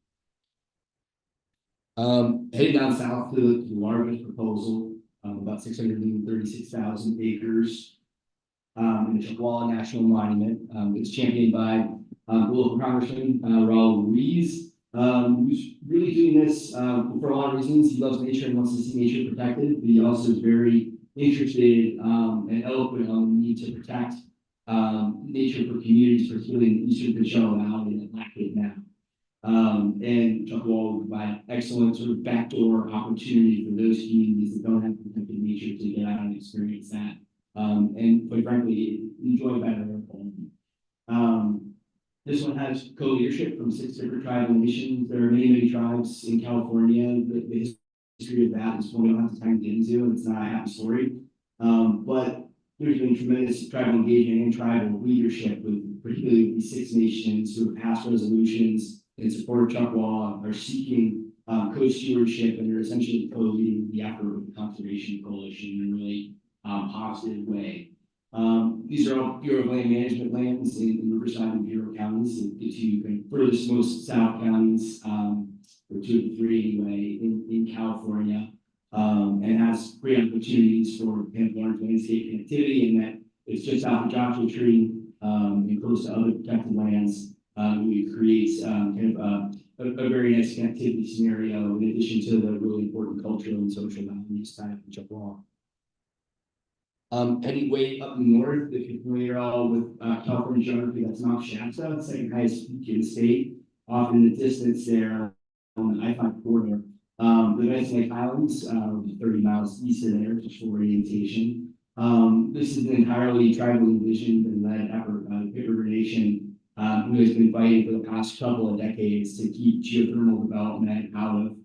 Heading down south to the largest proposal, about 636,000 acres. In the Chippewa National Monument. It's championed by the local Congressman, Raul Ruiz, who's really doing this for a lot of reasons. He loves nature and wants to see nature protected, but he also is very interested and eloquent on the need to protect nature for communities, particularly in the Eastern Coachella Valley that lack it now. And Chippewa will provide excellent sort of backdoor opportunity for those communities that don't have protected nature to get out and experience that. And quite frankly, enjoy better air quality. This one has co-leadership from 6 different tribal nations. There are many tribes in California. The history of that is one we don't have the time to get into, and it's not a happy story. But there's been tremendous tribal engagement and tribal leadership with particularly these 6 nations who have passed resolutions in support of Chippewa, are seeking co-stewardship, and are essentially co-leading the effort of the Conservation Coalition in a really positive way. These are all Bureau of Land Management lands in Riverside and Bureau counties, the two furthest most south counties, or 2 of the 3 anyway, in California, and has great opportunities for large landscape connectivity, in that it's just south of Joshua Tree and close to other protected lands. We create a very nice connectivity scenario in addition to the really important cultural and social values tied to Chippewa. Heading way up north, if you're familiar all with California geography, that's Mount Shasta, the second highest peak in the state, off in the distance there on the I-5 corridor. The Medicine Lake Highlands, 30 miles east of there, just for orientation. This is an entirely tribally envisioned and led effort by the Pit River Nation, who has been fighting for the past couple of decades to keep geothermal development out of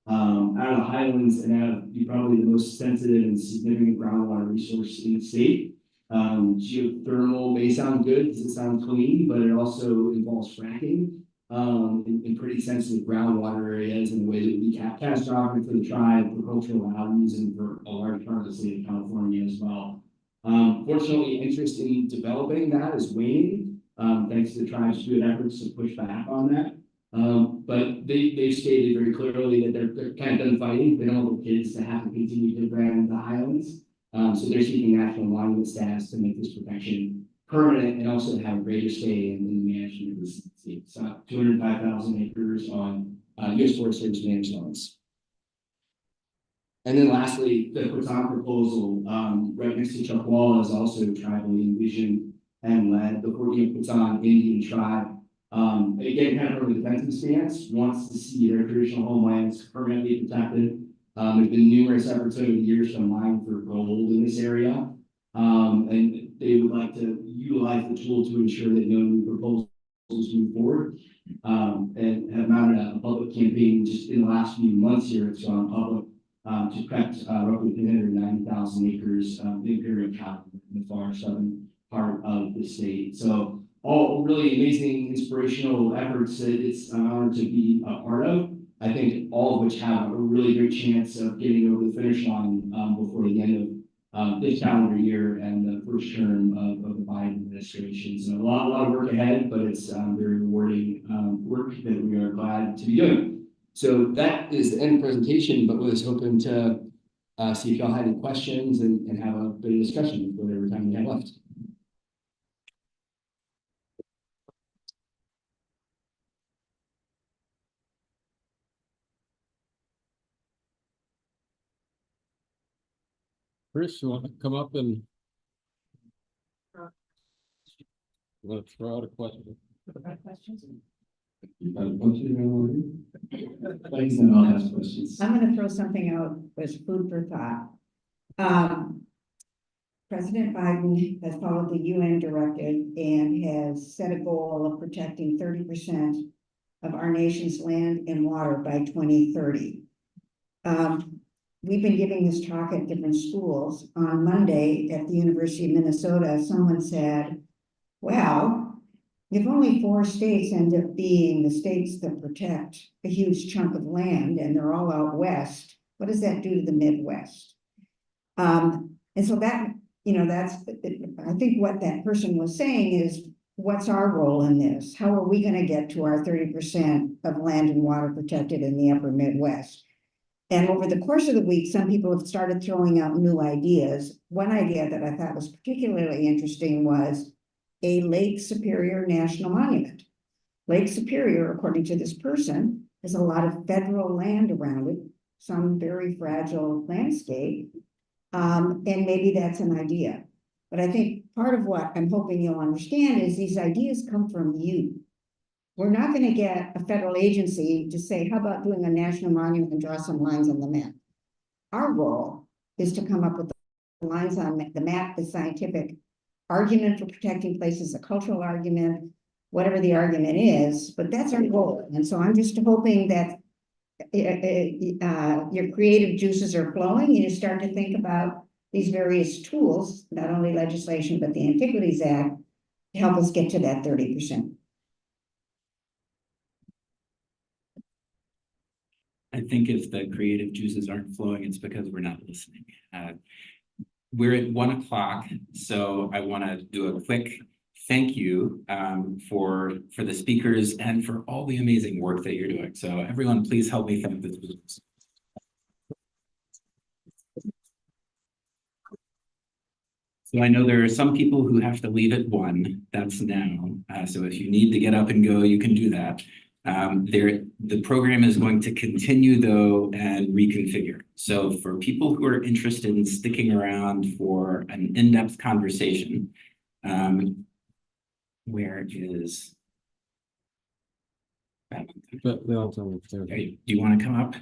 the highlands and out of probably the most sensitive and significant groundwater resource in the state. Geothermal may sound good because it sounds clean, but it also involves fracking in pretty sensitive groundwater areas in a way that would be catastrophic for the tribe, for cultural values, and for a large part of the state of California as well. Fortunately, interest in developing that is waning, thanks to the tribe's good efforts to push back on that. But they've stated very clearly that they're kind of done fighting. They don't want their kids to have to continue to defend the highlands. So they're seeking national monument status to make this protection permanent and also to have a greater say in the management of the state. So 205,000 acres on U.S. Forest Service managed lands. And then lastly, the Quezon proposal, right next to Chippewa, is also tribally envisioned and led. The Quezon Indian tribe, again, kind of from a defensive stance, wants to see their traditional homelands permanently protected. There's been numerous efforts over the years to mine for gold in this area. And they would like to utilize the tool to ensure that no new proposals move forward. And have mounted a public campaign just in the last few months here. It's gone public to protect roughly 390,000 acres of imperial cattle in the far southern part of the state. So all really amazing, inspirational efforts that it's an honor to be a part of. I think all of which have a really great chance of getting over the finish line before the end of this calendar year and the first term of the Biden administration. So a lot of work ahead, but it's very rewarding work that we are glad to be doing. So that is the end of the presentation, but was hoping to see if y'all had any questions and have a bit of discussion with whatever time we have left. Chris, you want to come up and let's throw out a question? You got a bunch of them already? Thanks, and I'll ask questions. I'm going to throw something out as food for thought. President Biden has followed the UN directive and has set a goal of protecting 30% of our nation's land and water by 2030. We've been giving this talk at different schools. On Monday at the University of Minnesota, someone said, well, if only 4 states end up being the states that protect a huge chunk of land and they're all out west, what does that do to the Midwest? And so that, that's, I think what that person was saying is, what's our role in this? How are we going to get to our 30% of land and water protected in the upper Midwest? And over the course of the week, some people have started throwing out new ideas. One idea that I thought was particularly interesting was a Lake Superior National Monument. Lake Superior, according to this person, has a lot of federal land around it, some very fragile landscape, and maybe that's an idea. But I think part of what I'm hoping you'll understand is these ideas come from you. We're not going to get a federal agency to say, how about doing a national monument and draw some lines on the map? Our role is to come up with the lines on the map, the scientific argument for protecting places, a cultural argument, whatever the argument is, but that's our goal. And so I'm just hoping that your creative juices are flowing and you start to think about these various tools, not only legislation, but the Antiquities Act, to help us get to that 30%. I think if the creative juices aren't flowing, it's because we're not listening. We're at 1 o'clock, so I want to do a quick thank you for the speakers and for all the amazing work that you're doing. So everyone, please help me thank the speakers. So I know there are some people who have to leave at 1. That's now. So if you need to get up and go, you can do that. The program is going to continue though and reconfigure. So for people who are interested in sticking around for an in-depth conversation, where is But they all tell me do you want to come up?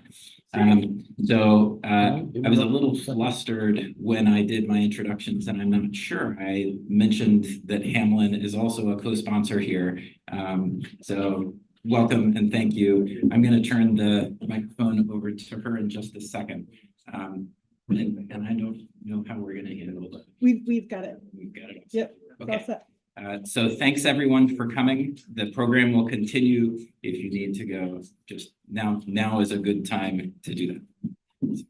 I was a little flustered when I did my introductions, and I'm not sure I mentioned that Hamlin is also a co-sponsor here. So welcome and thank you. I'm going to turn the microphone over to her in just a second. And I don't know how we're going to handle it. We've got it. We've got it. Yep. Okay. So thanks everyone for coming. The program will continue. If you need to go, just now is a good time to do that.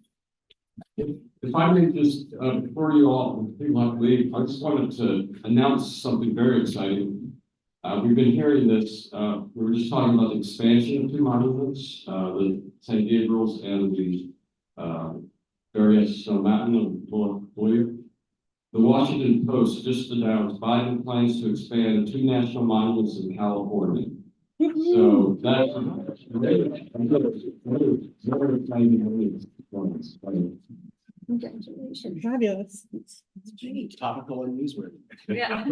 If I may just, before you all leave, I just wanted to announce something very exciting. We've been hearing this, we were just talking about the expansion of 2 monuments, the St. Gabriel's and the various mountain of Boyer. The Washington Post just announced Biden plans to expand 2 national monuments in California. So that's Congratulations. Fabulous. It's topical and newsworthy. Yeah.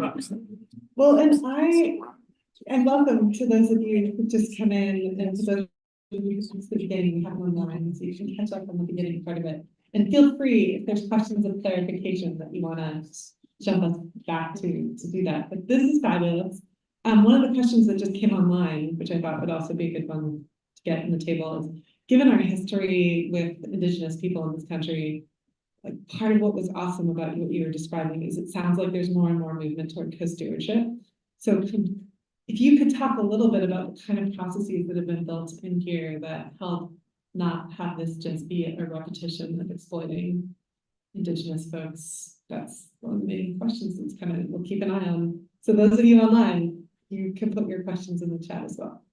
Well, and welcome to those of you who just come in and to those Since the beginning, we have one line, so you can catch up on the beginning part of it. And feel free, if there's questions of clarification that you wanna jump us back to do that, but this is fabulous. One of the questions that just came online, which I thought would also be a good one to get in the table, is given our history with Indigenous people in this country, like part of what was awesome about what you were describing is it sounds like there's more and more movement toward co-stewardship. So if you could talk a little bit about the kind of processes that have been built in here that help not have this just be a repetition of exploiting Indigenous folks, that's one of the main questions that's kind of, we'll keep an eye on. So those of you online, you can put your questions in the chat as well.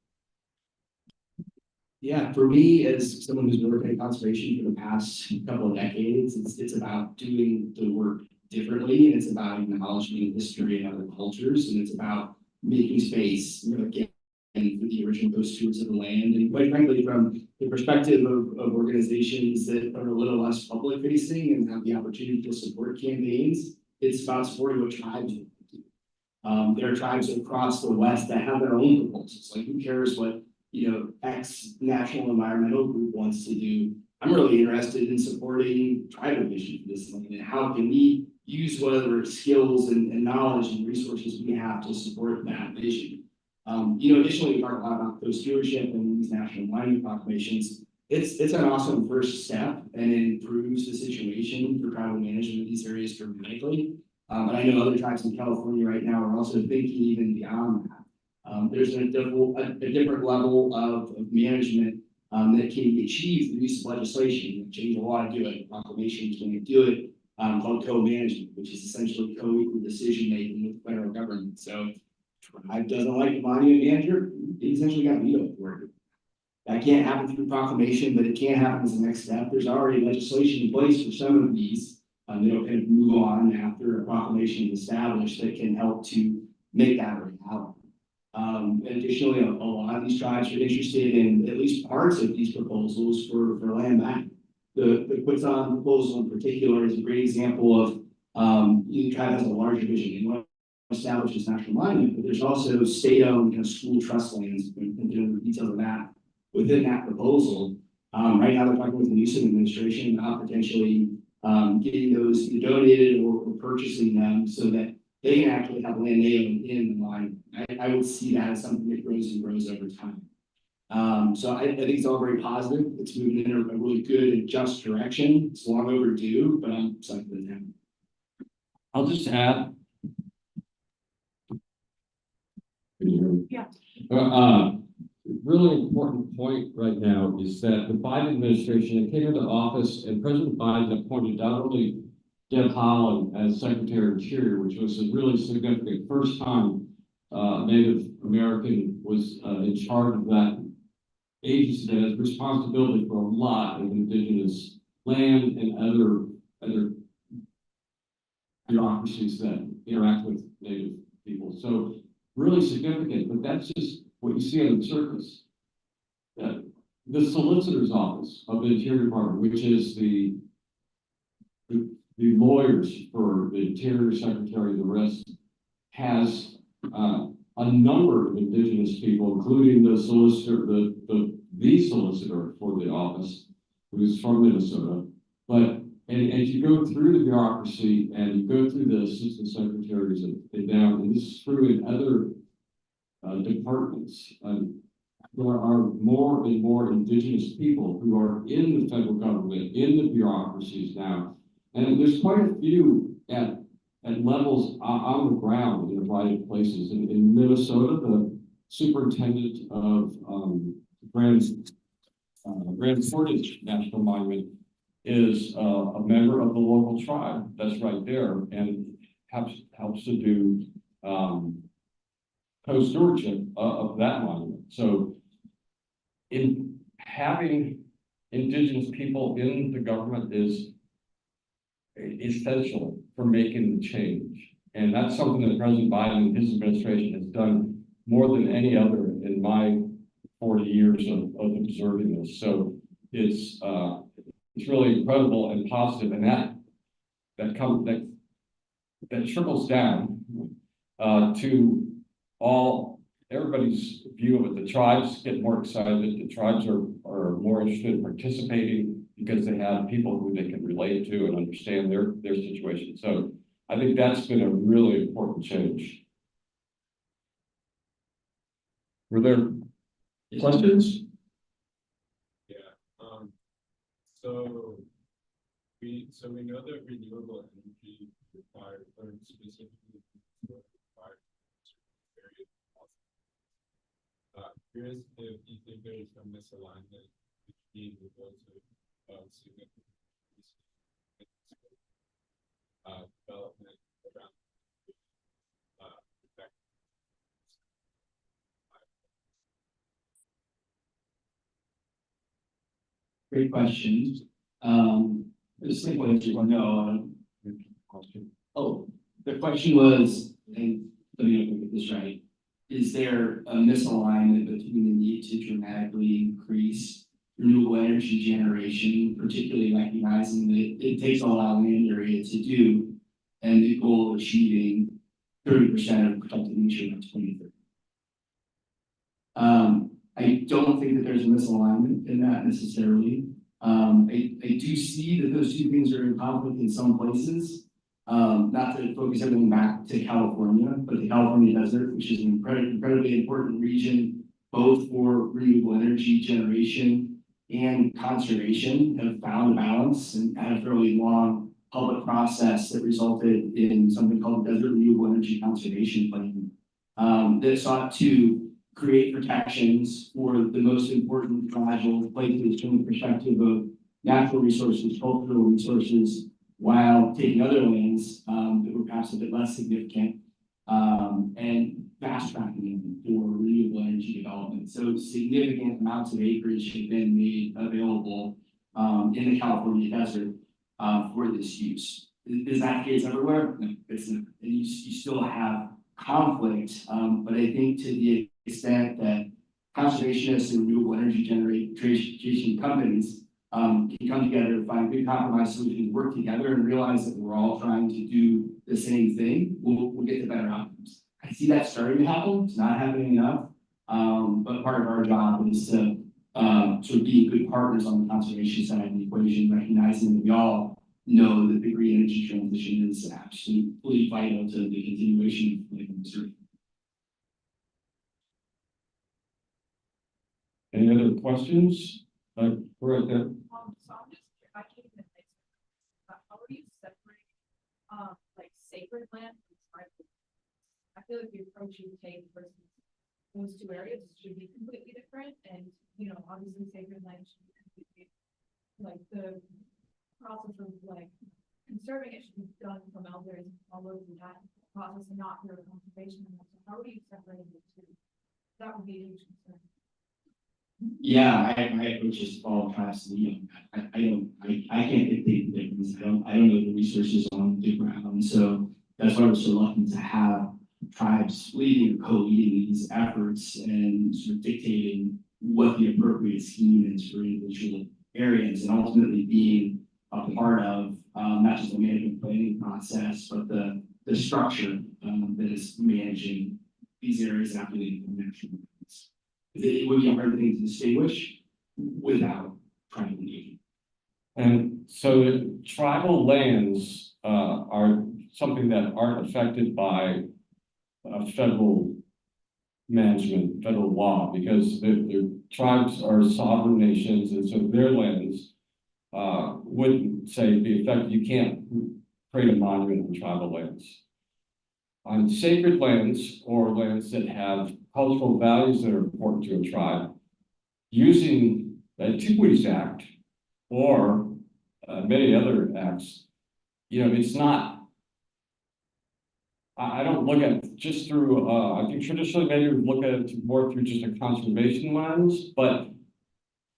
Yeah, for me, as someone who's been working in conservation for the past couple of decades, it's about doing the work differently, and it's about acknowledging history and other cultures, and it's about making space, again, for the original co-stewards of the land. And quite frankly, from the perspective of organizations that are a little less public facing and have the opportunity to support campaigns, it's about supporting what tribes do. There are tribes across the West that have their own proposals. Like, who cares what X national environmental group wants to do? I'm really interested in supporting tribal vision for this land, and how can we use whatever skills and knowledge and resources we have to support that vision. Additionally, we talk a lot about co-stewardship and these national environment proclamations. It's an awesome first step, and it improves the situation for tribal management of these areas dramatically. But I know other tribes in California right now are also thinking even beyond that. There's a different level of management that can be achieved through use of legislation. Change a law to do it, proclamation can't do it, called co-management, which is essentially co-equal decision making with the federal government. So tribe doesn't like the monument manager, they essentially got veto authority. That can't happen through proclamation, but it can happen as the next step. There's already legislation in place for some of these. They'll kind of move on after a proclamation is established that can help to make that a reality. Additionally, a lot of these tribes are interested in at least parts of these proposals for land back. The Quetzal proposal in particular is a great example of the tribe has a larger vision. They want to establish this national monument, but there's also state-owned school trust lands, and the details of that within that proposal. Right now, they're talking with the Newsom administration about potentially getting those either donated or purchasing them so that they can actually have land they own in the mine. I would see that as something that grows and grows over time. So I think it's all very positive. It's moving in a really good and just direction. It's long overdue, but I'm excited for it. I'll just add. Can you hear me? Yeah. Really important point right now is that the Biden administration came into office, and President Biden appointed not only Deb Haaland as Secretary of Interior, which was a really significant first time Native American was in charge of that agency that has responsibility for a lot of indigenous land and other bureaucracies that interact with Native people. So really significant, but that's just what you see on the surface. The Solicitor's Office of the Interior Department, which is the lawyers for the Interior Secretary and the rest, has a number of indigenous people, including the solicitor, the solicitor for the office, who is from Minnesota. But as you go through the bureaucracy and you go through the assistant secretaries and down, and this is true in other departments, there are more and more indigenous people who are in the federal government, in the bureaucracies now. And there's quite a few at levels on the ground in a variety of places. In Minnesota, the superintendent of Grand Portage National Monument is a member of the local tribe that's right there, and helps to do co-stewardship of that monument. So in having indigenous people in the government is essential for making the change. And that's something that President Biden and his administration has done more than any other in my 40 years of observing this. So it's really incredible and positive, and that trickles down to all everybody's view of it. The tribes get more excited. The tribes are more interested in participating because they have people who they can relate to and understand their situation. So I think that's been a really important change. Were there questions? So we know that renewable energy requires, or specifically requires various curious if you think there is some misalignment between the goals of significant development around Great questions. The simple answer is no. Oh, the question was, and let me know if I get this right. Is there a misalignment between the need to dramatically increase renewable energy generation, particularly recognizing that it takes a lot of land area to do, and the goal of achieving 30% of protected nature by 2030? I don't think that there's a misalignment in that necessarily. I do see that those two things are in conflict in some places. Not to focus everything back to California, but the California desert, which is an incredibly important region, both for renewable energy generation and conservation, have found a balance and had a fairly long public process that resulted in something called the Desert Renewable Energy Conservation Plan, that sought to create protections for the most important fragile places from the perspective of natural resources, cultural resources, while taking other lands that were perhaps a bit less significant and fast tracking them for renewable energy development. So significant amounts of acreage have been made available in the California desert for this use. Is that the case everywhere? No, it's not. And you still have conflict, but I think to the extent that conservationists and renewable energy generation companies can come together, find good compromise solutions, work together, and realize that we're all trying to do the same thing, we'll get to better outcomes. I see that starting to happen. It's not happening enough, but part of our job is to sort of be good partners on the conservation side of the equation, recognizing that we all know that the green energy transition is absolutely vital to the continuation of the industry. Any other questions? Right there. So I'm just, I can't even think. How do you separate, like sacred land from tribal? I feel like the approach you take versus those two areas should be completely different, and you know, obviously sacred land should be completely, like the process of like conserving it should be done from elders all over that process and not through conservation. So how do you separate the two? That would be a huge concern. Yeah, my approach is to follow tribes to the young. I can't dictate the difference. I don't know the resources on the ground. So that's why we're so lucky to have tribes leading or co-leading these efforts and sort of dictating what the appropriate scheme is for individual areas, and ultimately being a part of not just the management planning process, but the structure that is managing these areas after they become national lands. It would be a hard thing to distinguish without tribal engagement. And so the tribal lands are something that aren't affected by federal management, federal law, because the tribes are sovereign nations, and so their lands wouldn't say be affected. You can't create a monument on tribal lands. On sacred lands or lands that have cultural values that are important to a tribe, using the Antiquities Act or many other acts, you know, it's not, I don't look at it just through, I think traditionally maybe we look at it more through just a conservation lens, but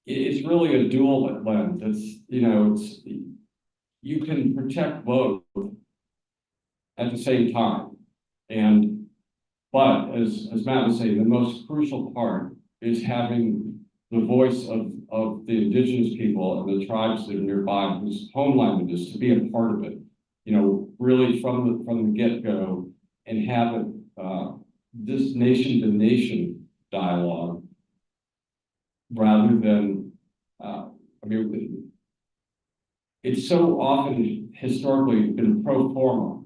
it's really a dual lens. It's, you know, it's, you can protect both at the same time. But as Matt was saying, the most crucial part is having the voice of the indigenous people and the tribes that are nearby, whose homeland it is, to be a part of it. You know, really from the get-go, and have it this nation to nation dialogue rather than, I mean, it's so often historically been pro forma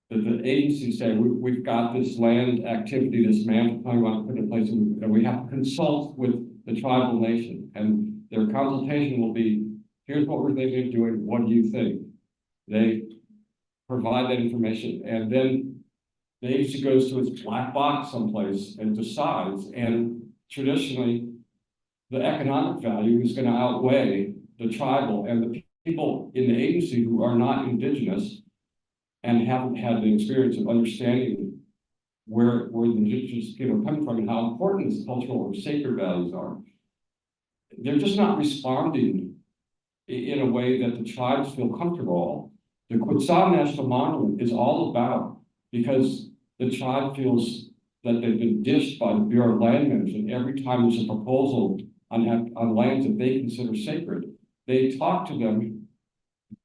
that the agencies say, we've got this land activity, this man plan we want to put in place, and we have to consult with the tribal nation, and their consultation will be, here's what we're thinking of doing, what do you think? They provide that information, and then the agency goes to its black box someplace and decides, and traditionally, the economic value is going to outweigh the tribal, and the people in the agency who are not indigenous and haven't had the experience of understanding where the indigenous people come from and how important these cultural or sacred values are. They're just not responding in a way that the tribes feel comfortable. The Quetzal National Monument is all about, because the tribe feels that they've been dished by the Bureau of Land Management every time there's a proposal on lands that they consider sacred. They talk to them,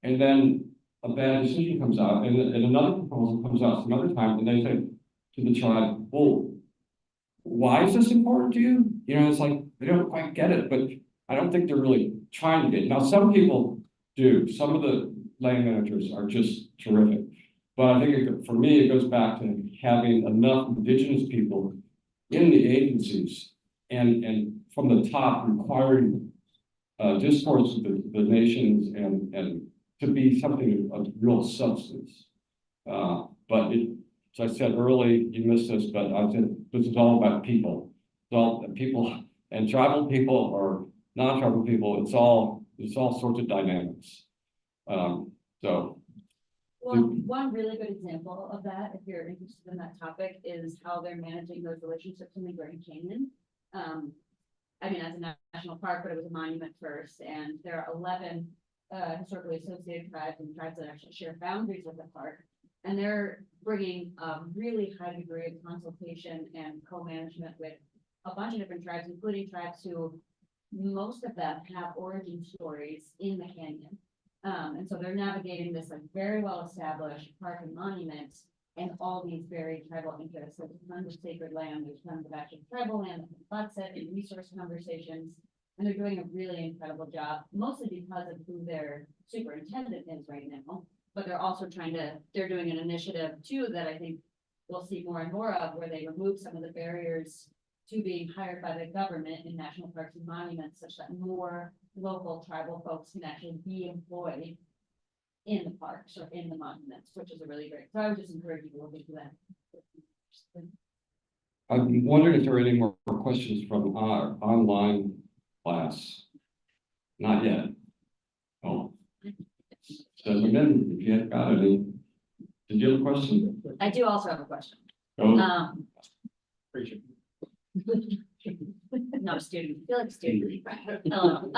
and then a bad decision comes out, and another proposal comes out some other time, and they say to the tribe, well, why is this important to you? You know, it's like, they don't quite get it, but I don't think they're really trying to get it. Now, some people do. Some of the land managers are just terrific. But I think for me, it goes back to having enough indigenous people in the agencies and from the top requiring discourse of the nations and to be something of real substance. But as I said early, you missed this, but I said this is all about people. It's all people, and tribal people or non-tribal people. It's all sorts of dynamics. Well, one really good example of that, if you're interested in that topic, is how they're managing those relationships in the Grand Canyon. I mean, as a national park, but it was a monument first, and there are 11 historically associated tribes and tribes that actually share boundaries with the park. And they're bringing a really high degree of consultation and co-management with a bunch of different tribes, including tribes who most of them have origin stories in the canyon. And so they're navigating this like very well established park and monument and all these very tribal interests. So there's tons of sacred land, there's tons of actual tribal land, butts it in resource conversations. And they're doing a really incredible job, mostly because of who their superintendent is right now. But they're also they're doing an initiative too that I think we'll see more and more of, where they remove some of the barriers to being hired by the government in national parks and monuments, such that more local tribal folks can actually be employed in the parks or in the monuments, which is a really great. So I would just encourage you to look into that. I'm wondering if there are any more questions from our online class. Not yet. Oh. So again, if you have got any, did you have a question? I do also have a question. Oh. Not a student, I feel like a student. Hello.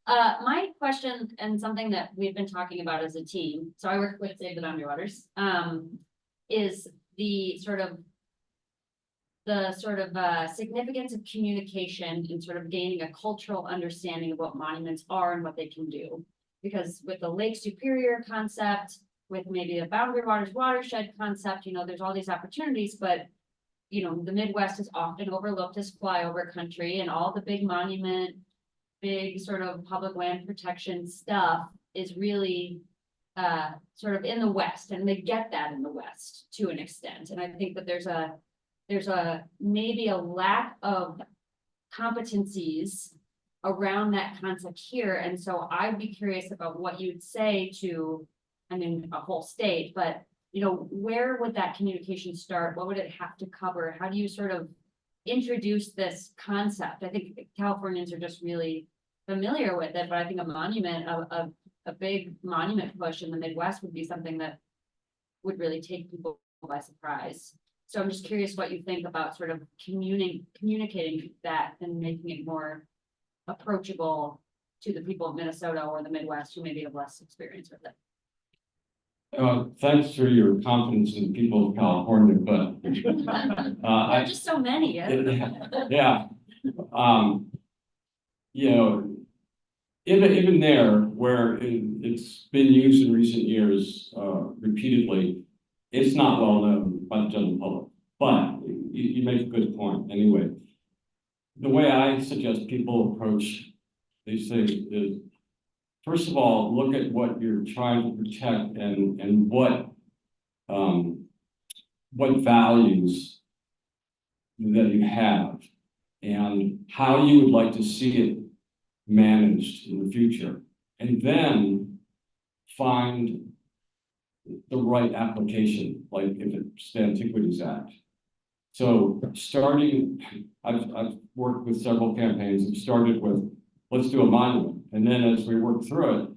My question, and something that we've been talking about as a team, so I work with Save the Underwaters, is the sort of significance of communication and sort of gaining a cultural understanding of what monuments are and what they can do. Because with the Lake Superior concept, with maybe a Boundary Waters watershed concept, you know, there's all these opportunities, but you know, the Midwest is often overlooked as flyover country, and all the big monument, big sort of public land protection stuff is really sort of in the West, and they get that in the West to an extent. And I think that there's a maybe a lack of competencies around that concept here. And so I'd be curious about what you'd say to, I mean, a whole state, but you know, where would that communication start? What would it have to cover? How do you sort of introduce this concept? I think Californians are just really familiar with it, but I think a monument, a big monument push in the Midwest would be something that would really take people by surprise. So I'm just curious what you think about sort of communicating that and making it more approachable to the people of Minnesota or the Midwest who maybe have less experience with it. Thanks for your confidence in the people of California, but There are just so many. yeah. You know, even there where it's been used in recent years repeatedly, it's not well known by the general public. you make a good point. Anyway, the way I suggest people approach these things is, first of all, look at what you're trying to protect and what values that you have and how you would like to see it managed in the future. And then find the right application, like if it's the Antiquities Act. So starting, I've worked with several campaigns. I've started with, let's do a monument. And then as we work through it,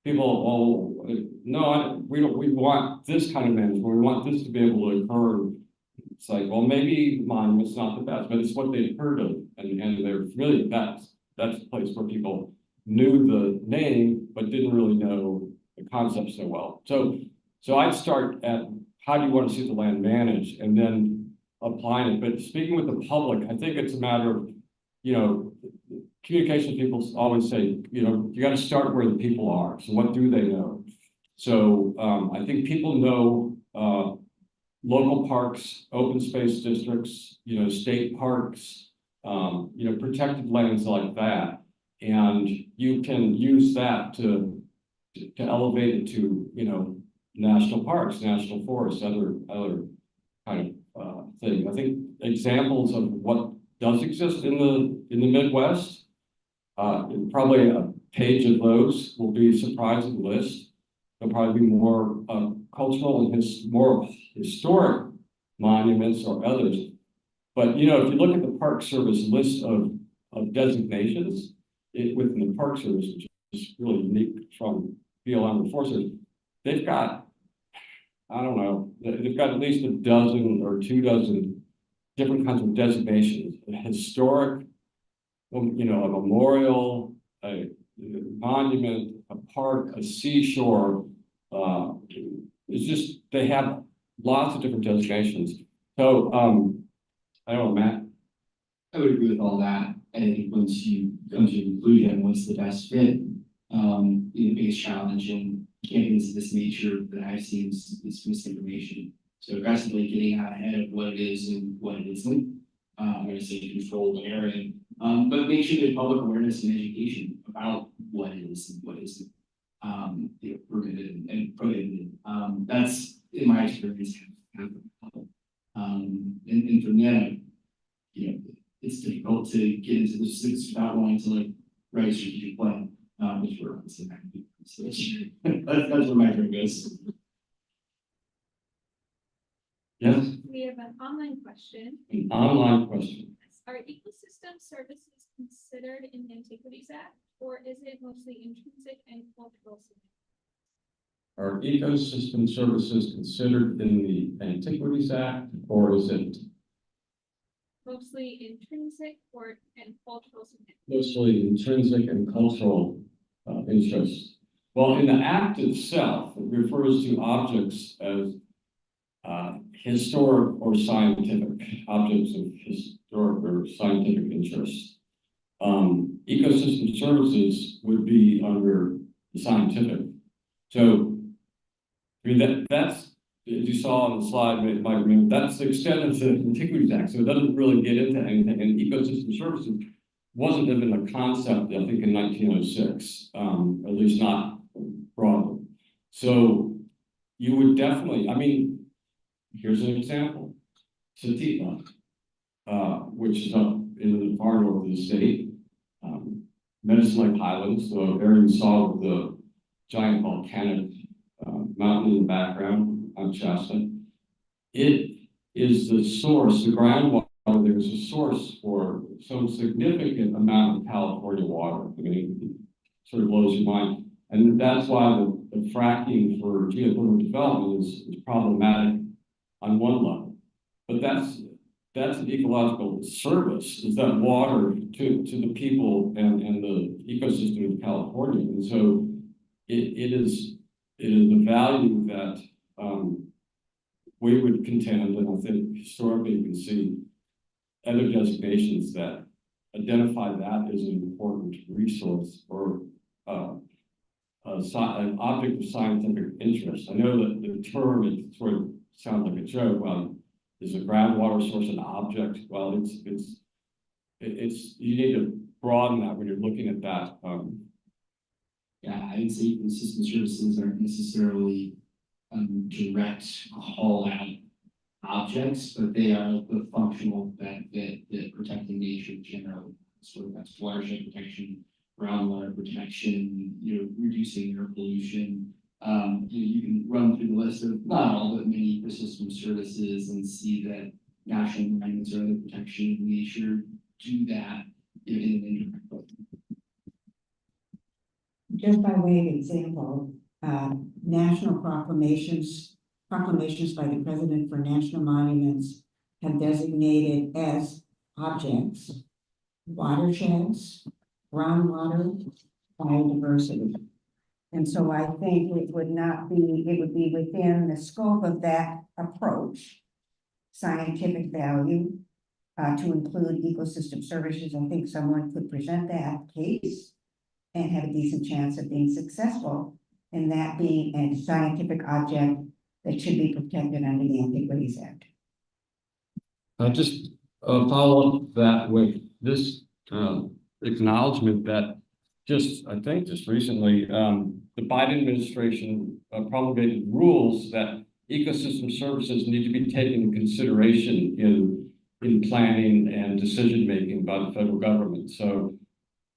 people, oh, no, we want this kind of management. We want this to be able to occur. It's like, well, maybe monument's not the best, but it's what they've heard of. And they're really, that's a place where people knew the name, but didn't really know the concept so well. So I'd start at, how do you want to see the land managed, and then applying it. But speaking with the public, I think it's a matter of, communication people always say, you got to start where the people are. So what do they know? So I think people know local parks, open space districts, state parks, protected lands like that. And you can use that to elevate it to, national parks, national forests, other kind of thing. I think examples of what does exist in the Midwest, probably a page of those will be a surprising list. There'll probably be more cultural and more historic monuments or others. But if you look at the Park Service list of designations within the Park Service, which is really unique from BLM and Forest Service, they've got, I don't know, they've got at least a dozen or 2 dozen different kinds of designations: a historic, a memorial, a monument, a park, a seashore. It's just, they have lots of different designations. So, I don't know, Matt. I would agree with all that. I think once you come to a conclusion, what's the best fit, the biggest challenge in campaigns of this nature that I've seen is misinformation. So aggressively getting out ahead of what it is and what it isn't. I'm going to say controlled area, but make sure there's public awareness and education about what is and what isn't permitted and prohibited. That's, in my experience, and from there, it's difficult to get into the specifics without wanting to write a strategic plan, which we're obviously not going to do. So that's where my brain goes. Yes, We have an online question. an online question. Are ecosystem services considered in the Antiquities Act, or is it mostly intrinsic and cultural significance? Are ecosystem services considered in the Antiquities Act, or is it Mostly intrinsic and cultural significance? mostly intrinsic and cultural interest? Well, in the Act itself, it refers to objects as historic or scientific, objects of historic or scientific interest. Ecosystem services would be under the scientific. So, I mean, that's, as you saw on the slide, Mike, that's the extent of the Antiquities Act. So it doesn't really get into anything. And ecosystem services wasn't even a concept, I think, in 1906, at least not broadly. So you would definitely, here's an example. Satipa, which is up in the far north of the state. Medicine Lake Highlands, the area you saw with the giant volcanic mountain in the background on Shasta. It is the source, the groundwater, there's a source for some significant amount of California water. It sort of blows your mind. And that's why the fracking for geothermal development is problematic on one level. But that's an ecological service, is that water to the people and the ecosystem of California. And so it is the value that we would contend, and I think historically you can see other designations that identify that as an important resource or an object of scientific interest. I know that the term, it sort of sounds like a joke. Well, is a groundwater source an object? Well, you need to broaden that when you're looking at that. Yeah, I would say ecosystem services aren't necessarily direct call out objects, but they are the functional benefit that protecting nature generally. So that's watershed protection, groundwater protection, reducing air pollution. You can run through the list of not all, but many ecosystem services and see that national monuments or other protection of nature do that in an indirect way. Just by way of example, national proclamations by the president for national monuments have designated as objects watersheds, groundwater, biodiversity. And so I think it would be within the scope of that approach, scientific value, to include ecosystem services. I think someone could present that case and have a decent chance of being successful in that being a scientific object that should be protected under the Antiquities Act. Just follow up that with this acknowledgement that I think just recently, the Biden administration promulgated rules that ecosystem services need to be taken into consideration in planning and decision-making by the federal government. So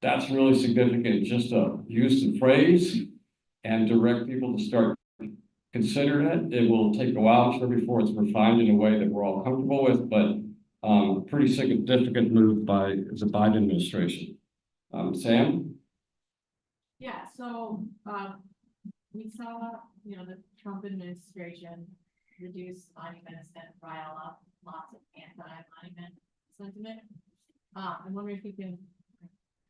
that's really significant, just to use the phrase and direct people to start considering it. It will take a while, I'm sure, before it's refined in a way that we're all comfortable with, but pretty significant move by the Biden administration. Sam? Yeah, so we saw, the Trump administration reduce monuments and rile up lots of anti-monument sentiment. I'm wondering if you can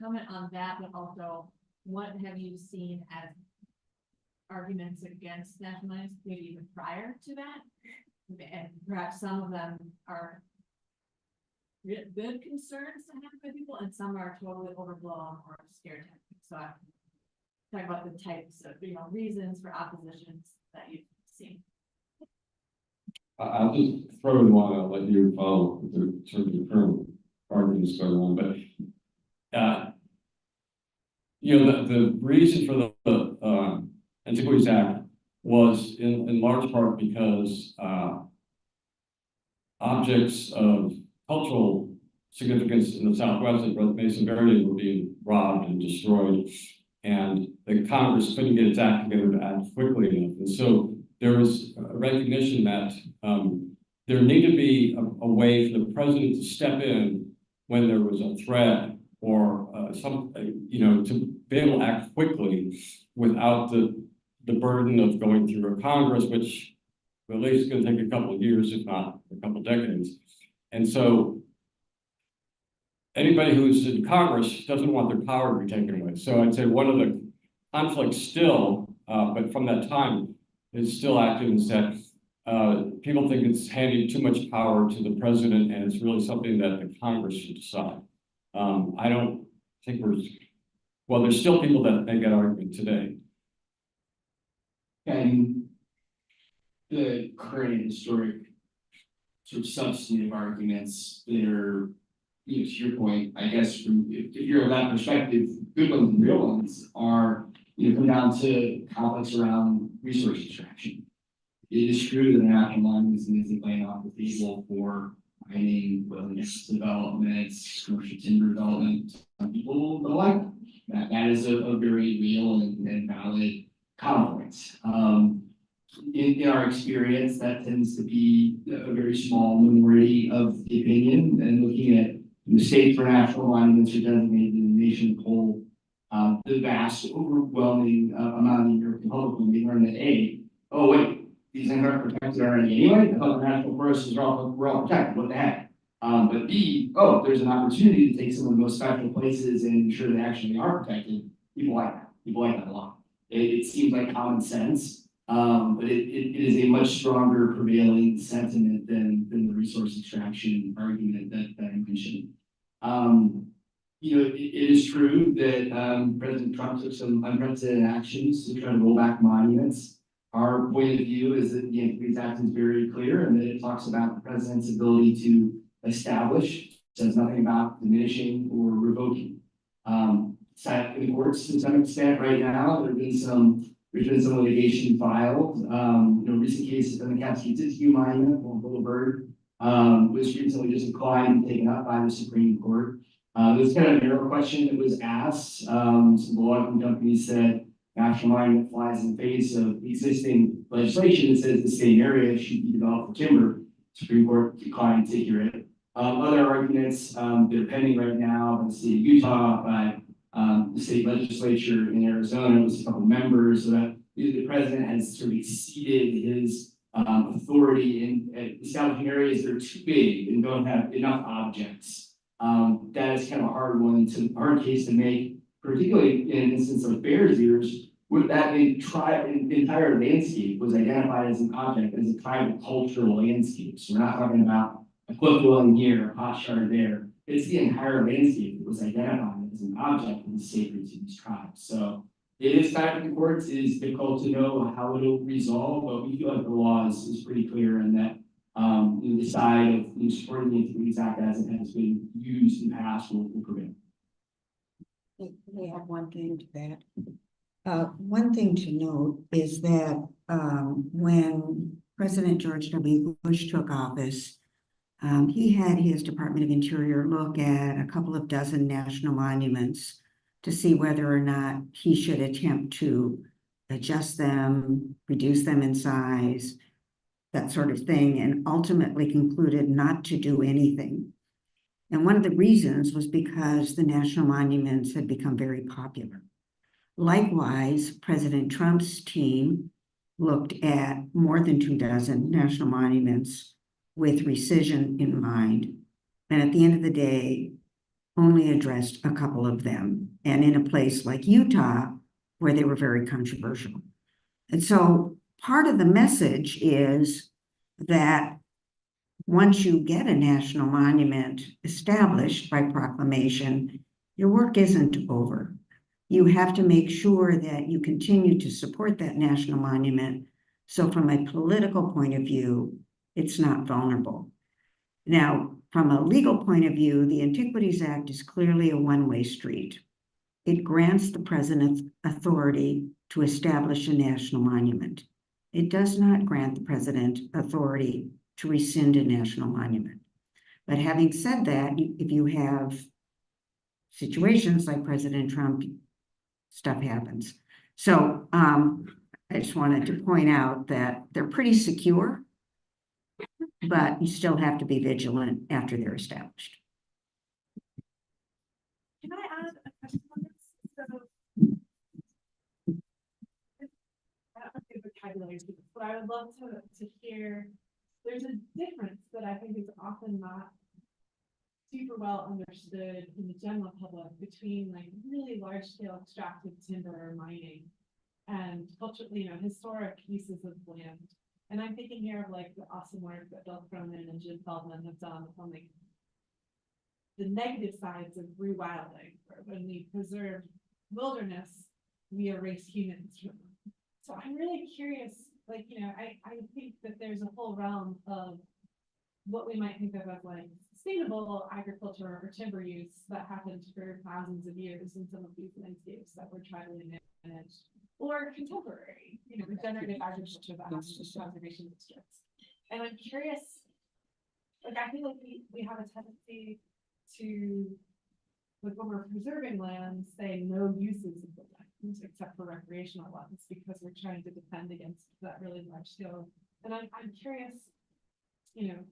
comment on that, but also what have you seen as arguments against national monuments, maybe even prior to that? And perhaps some of them are good concerns to have by people, and some are totally overblown or scare tactics. So I'm talking about the types of reasons for oppositions that you've seen. I'll just throw in one. I'll let you follow the sort of the current arguments going on, but the reason for the Antiquities Act was in large part because objects of cultural significance in the Southwest and Mesa Verde were being robbed and destroyed, and the Congress couldn't get its act together to act quickly enough. And so there was a recognition that there needed to be a way for the president to step in when there was a threat or to be able to act quickly without the burden of going through a Congress, which at least is going to take a couple of years, if not a couple of decades. And so anybody who's in Congress doesn't want their power to be taken away. So I'd say one of the conflicts still, but from that time, is still active, is that people think it's handing too much power to the president, and it's really something that the Congress should decide. I don't think there's still people that make that argument today. And the current historic sort of substantive arguments that are, to your point, I guess, if you're of that perspective, good ones and real ones are, come down to conflicts around resource extraction. It is true that the national monuments isn't laying off the table for mining, wilderness developments, commercial timber development. Some people don't like that. That is a very real and valid conflict. In our experience, that tends to be a very small minority of the opinion. And looking at the states where national monuments are designated in the nation as a whole, the vast, overwhelming amount of the American public will be learning that oh wait, these things aren't protected already anyway. I thought the national forests were all protected. What the heck? But B, there's an opportunity to take some of the most special places and ensure they actually are protected. People like that. People like that a lot. It seems like common sense. But it is a much stronger prevailing sentiment than the resource extraction argument that I mentioned. It is true that President Trump took some unprecedented actions to try to roll back monuments. Our point of view is that the Antiquities Act is very clear and that it talks about the president's ability to establish, says nothing about diminishing or revoking. Sat in the courts to some extent right now. There's been some litigation filed. Recent cases in the Capsicum monument on Boulevard was recently just declined and taken up by the Supreme Court. There's kind of a narrow question that was asked. Some law companies said national monument flies in the face of existing legislation that says the same area should be developed for timber. Supreme Court declined to hear it. Other arguments that are pending right now in the state of Utah by the state legislature in Arizona with a couple members that the president has sort of exceeded his authority in establishing areas that are too big and don't have enough objects. That is kind of a hard case to make, particularly in an instance of Bears Ears, where that entire landscape was identified as an object, as a private cultural landscape. So we're not talking about a cliff dwelling here, a pot shard there. It's the entire landscape that was identified as an object that is sacred to these tribes. So it is back in the courts. It is difficult to know how it'll resolve, but we feel like the law is pretty clear and that the side of supporting the Antiquities Act as it has been used in the past will prevail. We have one thing to that. One thing to note is that when President George W. Bush took office, he had his Department of Interior look at a couple of dozen national monuments to see whether or not he should attempt to adjust them, reduce them in size, that sort of thing, and ultimately concluded not to do anything. And one of the reasons was because the national monuments had become very popular. Likewise, President Trump's team looked at more than 24 national monuments with rescission in mind, and at the end of the day, only addressed a couple of them, and in a place like Utah, where they were very controversial. And so part of the message is that once you get a national monument established by proclamation, your work isn't over. You have to make sure that you continue to support that national monument. So from a political point of view, it's not vulnerable. Now, from a legal point of view, the Antiquities Act is clearly a one-way street. It grants the president authority to establish a national monument. It does not grant the president authority to rescind a national monument. But having said that, if you have situations like President Trump, stuff happens. So I just wanted to point out that they're pretty secure, but you still have to be vigilant after they're established. Can I add a question on this? So, I don't know if the vocabulary is good, but I would love to hear. There's a difference that I think is often not super well understood in the general public between like really large scale extractive timber mining and culturally, historic uses of land. And I'm thinking here of like the awesome work that Bill Cronin and Jim Feldman have done on like the negative sides of rewilding, where when we preserve wilderness, we erase humans from them. So I'm really curious, like, I think that there's a whole realm of what we might think of as like sustainable agriculture or timber use that happened for thousands of years in some of these landscapes that were tribally managed, or contemporary, regenerative agriculture that happens in conservation districts. And I'm curious, like, I feel like we have a tendency to, like, when we're preserving land, say no uses of the land except for recreational ones, because we're trying to defend against that really large scale. And I'm curious,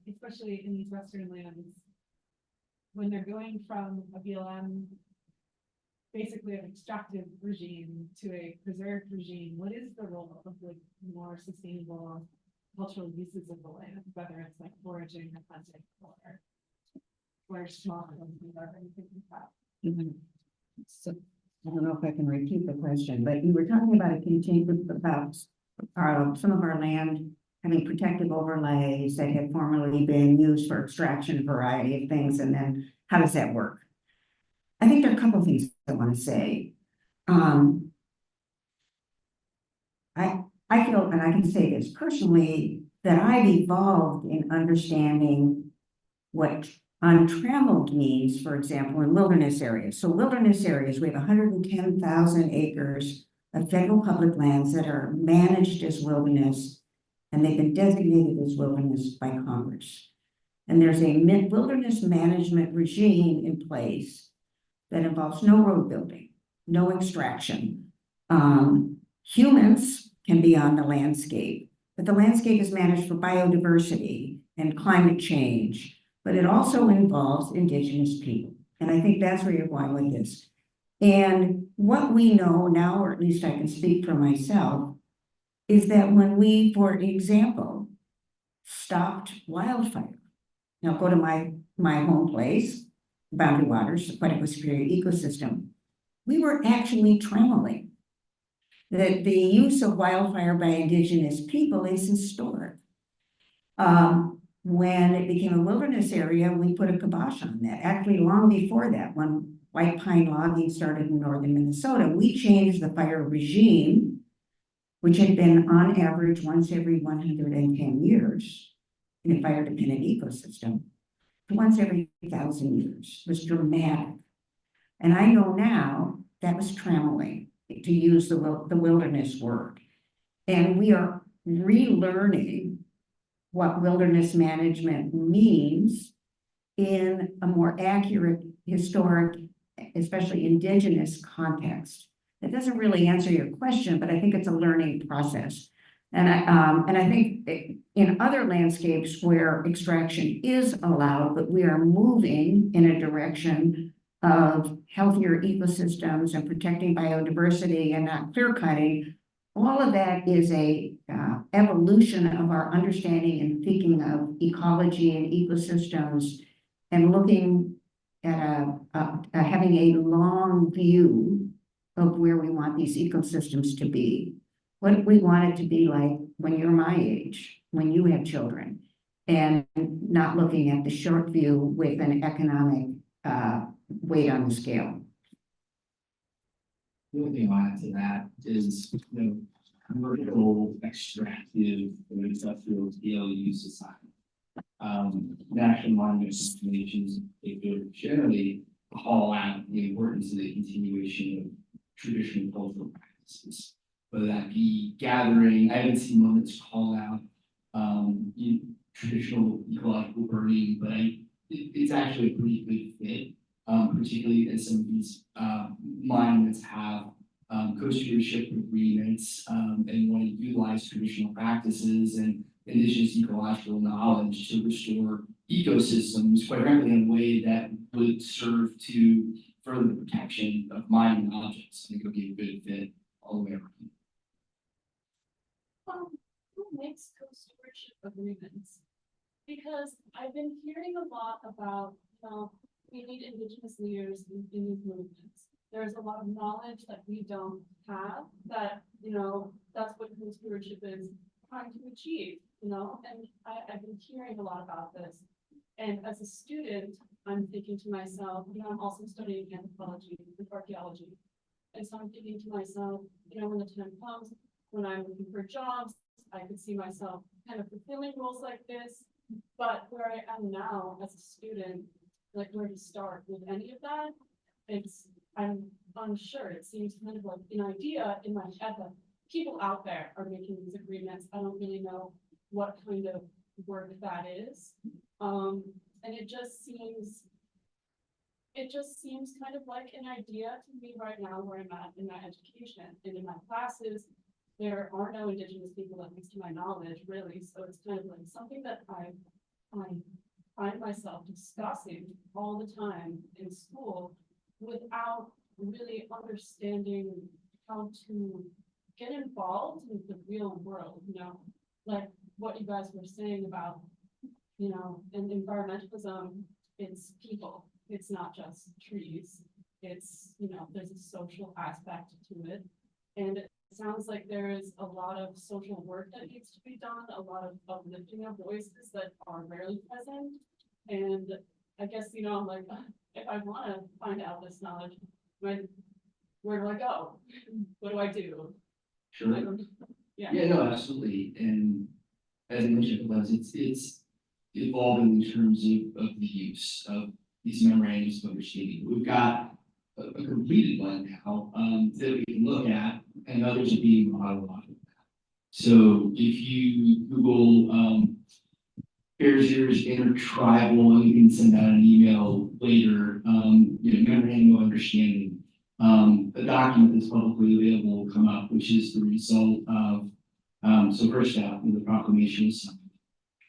especially in these Western lands, when they're going from a BLM, basically an extractive regime, to a preserved regime, what is the role of like more sustainable cultural uses of the land, whether it's like foraging or hunting or small or anything like that? So I don't know if I can repeat the question, but you were talking about some of our land having protective overlays that had formerly been used for extraction, a variety of things, and then how does that work? I think there are a couple of things I want to say. I feel, and I can say this personally, that I've evolved in understanding what untrammeled means, for example, in wilderness areas. So wilderness areas, we have 110,000 acres of federal public lands that are managed as wilderness, and they've been designated as wilderness by Congress. And there's a wilderness management regime in place that involves no road building, no extraction. Humans can be on the landscape, but the landscape is managed for biodiversity and climate change, but it also involves indigenous people. And I think that's where you're going with this. And what we know now, or at least I can speak for myself, is that when we, for example, stopped wildfire. Now go to my home place, Boundary Waters, Aquatic Superior Ecosystem. We were actually trammeling. That the use of wildfire by indigenous people is historic. When it became a wilderness area, we put a kibosh on that. Actually, long before that, when white pine logging started in northern Minnesota, we changed the fire regime, which had been on average once every 110 years in a fire-dependent ecosystem, to once every 1,000 years. It was dramatic. And I know now that was trammeling, to use the wilderness word. And we are relearning what wilderness management means in a more accurate, historic, especially indigenous context. That doesn't really answer your question, but I think it's a learning process. And I think in other landscapes where extraction is allowed, but we are moving in a direction of healthier ecosystems and protecting biodiversity and not clear cutting, all of that is a evolution of our understanding and thinking of ecology and ecosystems, and looking at having a long view of where we want these ecosystems to be. What we want it to be like when you're my age, when you have children, and not looking at the short view with an economic weight on the scale. The only thing I'll add to that is, commercial, extractive, and industrial scale use society. National monument nations, they generally call out the importance of the continuation of traditional cultural practices, whether that be gathering. I haven't seen one that's called out traditional ecological burning, but it's actually a pretty good fit, particularly as some of these monuments have co-stewardship agreements and want to utilize traditional practices and indigenous ecological knowledge to restore ecosystems, quite frankly, in a way that would serve to further the protection of mining objects. I think it would be a good fit all the way around. Who makes co-stewardship agreements? Because I've been hearing a lot about, we need indigenous leaders in these movements. There's a lot of knowledge that we don't have that, that's what co-stewardship is trying to achieve, and I've been hearing a lot about this. And as a student, I'm thinking to myself, I'm also studying anthropology and archaeology. And so I'm thinking to myself, when the time comes, when I'm looking for jobs, I could see myself kind of fulfilling roles like this. But where I am now as a student, like where to start with any of that, I'm unsure. It seems kind of like an idea in my head that people out there are making these agreements. I don't really know what kind of work that is. And it just seems kind of like an idea to me right now where I'm at in my education and in my classes. There are no indigenous people, at least to my knowledge, really. So it's kind of like something that I find myself discussing all the time in school without really understanding how to get involved in the real world, like what you guys were saying about, in environmentalism, it's people, it's not just trees, it's, there's a social aspect to it. And it sounds like there is a lot of social work that needs to be done, a lot of uplifting of voices that are rarely present. And I guess, I'm like, if I want to find out this knowledge, where do I go? What do I do? Sure. I don't know. Yeah. Yeah, no, absolutely, and as I mentioned, it's evolving in terms of the use of these memorandums of understanding. We've got a completed one now, that we can look at, and others are being modeled off of that. So if you Google, Fair Shares Intertribal, you can send out an email later, memorandum of understanding. A document that's publicly available will come up, which is the result of, so first out, the proclamation was signed.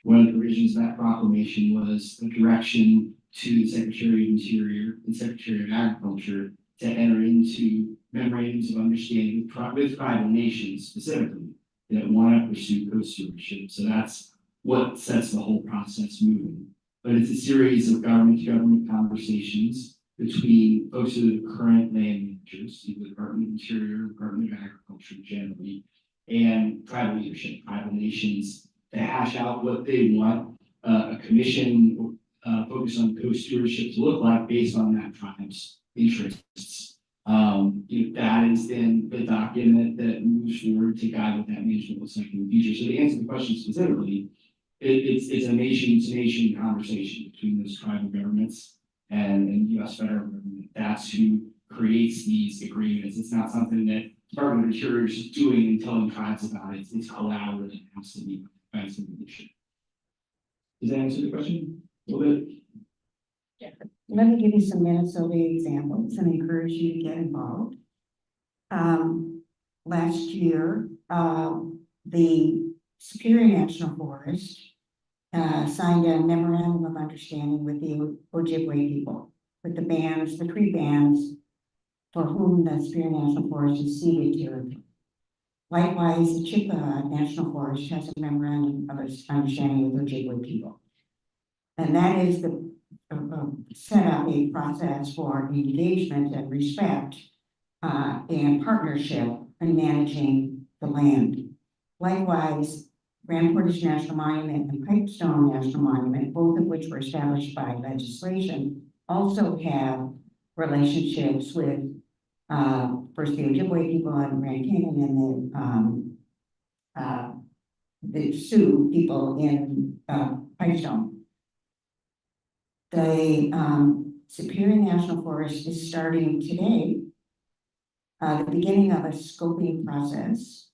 One of the provisions of that proclamation was a direction to the Secretary of Interior and Secretary of Agriculture to enter into memorandums of understanding with tribal nations specifically that want to pursue coast stewardship. So that's what sets the whole process moving. But it's a series of government-to-government conversations between folks who are the current land managers, the Department of Interior, Department of Agriculture generally, and tribal leadership, tribal nations, to hash out what they want a commission focused on coast stewardship to look like based on that tribe's interests. That is then the document that moves forward to guide what that management looks like in the future. So to answer the question specifically, it's a nation-to-nation conversation between those tribal governments and U.S. federal government. That's who creates these agreements. It's not something that Department of Interior is just doing and telling tribes about it. It's collaborative. It has to be by some leadership. Does that answer the question a little bit? Let me give you some Minnesota examples and encourage you to get involved. Last year, the Superior National Forest signed a memorandum of understanding with the Ojibwe people, with the bands, the tree bands, for whom the Superior National Forest is ceded territory. Likewise, the Chippewa National Forest has a memorandum of understanding with Ojibwe people. And that is the set up a process for engagement and respect and partnership in managing the land. Likewise, Grand Portage National Monument and Pipestone National Monument, both of which were established by legislation, also have relationships with first the Ojibwe people in Grand Canyon and the Sioux people in Pipestone. The Superior National Forest is starting today the beginning of a scoping process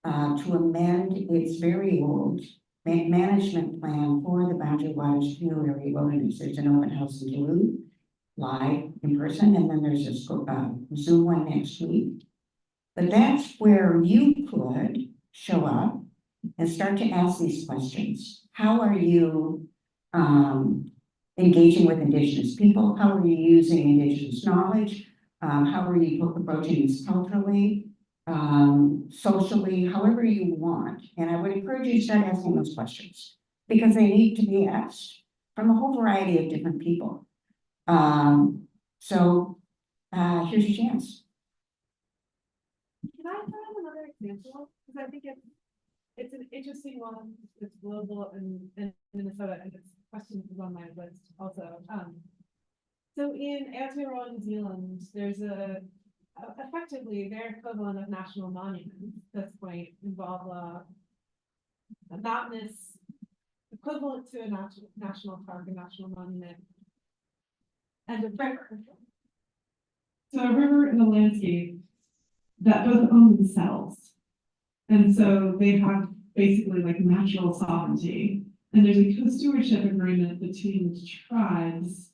to amend its very old management plan for the Boundary Waters Canoe Area Wilderness. There's an open house in Duluth, live in person, and then there's a Zoom one next week. But that's where you could show up and start to ask these questions. How are you engaging with Indigenous people? How are you using Indigenous knowledge? How are you approaching this culturally, socially, however you want? And I would encourage you to start asking those questions because they need to be asked from a whole variety of different people. Here's your chance. Can I have another example? Because I think it's an interesting one. It's global and Minnesota, and it's questions is on my list also. So in Aotearoa, New Zealand, there's effectively their equivalent of national monuments at this point involve a mountainous equivalent to a national park, a national monument, and a river. So a river and a landscape that both own themselves. And so they have basically like natural sovereignty. And there's a co-stewardship agreement between the tribes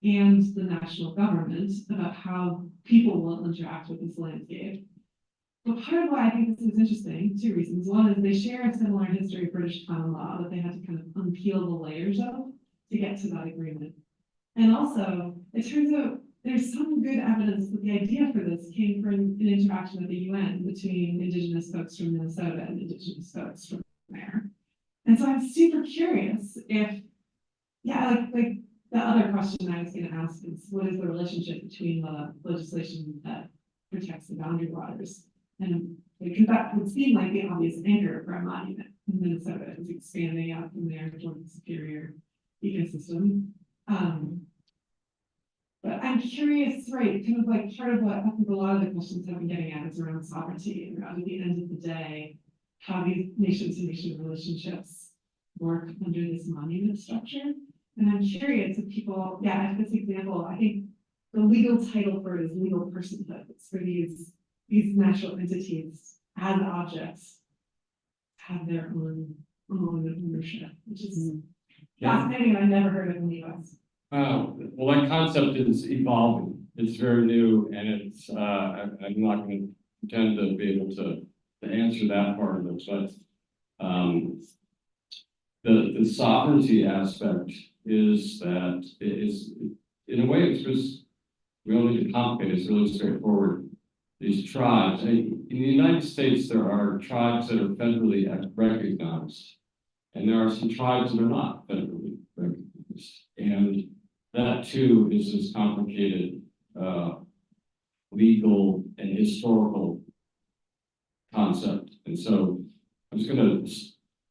and the national government about how people will interact with this landscape. But part of why I think this is interesting, two reasons. One is they share a similar history of British common law that they had to kind of unpeel the layers of to get to that agreement. And also, it turns out there's some good evidence that the idea for this came from an interaction at the UN between Indigenous folks from Minnesota and Indigenous folks from there. And so I'm super curious if, like the other question I was going to ask is, what is the relationship between the legislation that protects the boundary waters? And because that would seem like the obvious anchor for a monument in Minnesota is expanding out from there towards the superior ecosystem. But I'm curious, right, kind of like part of what I think a lot of the questions have been getting at is around sovereignty and around at the end of the day, how these nation-to-nation relationships work under this monument structure. And I'm curious if people, yeah, this example, I think the legal title for it is legal personhood. It's for these natural entities as objects have their own ownership, which is fascinating. I've never heard of in the US. Well, that concept is evolving. It's very new, and it's I'm not going to pretend to be able to answer that part of it, but the sovereignty aspect is that it is, in a way, it's just, we don't need to complicate it, it's really straightforward. These tribes, in the United States, there are tribes that are federally recognized, and there are some tribes that are not federally recognized. And that too is this complicated legal and historical concept. And so I'm just going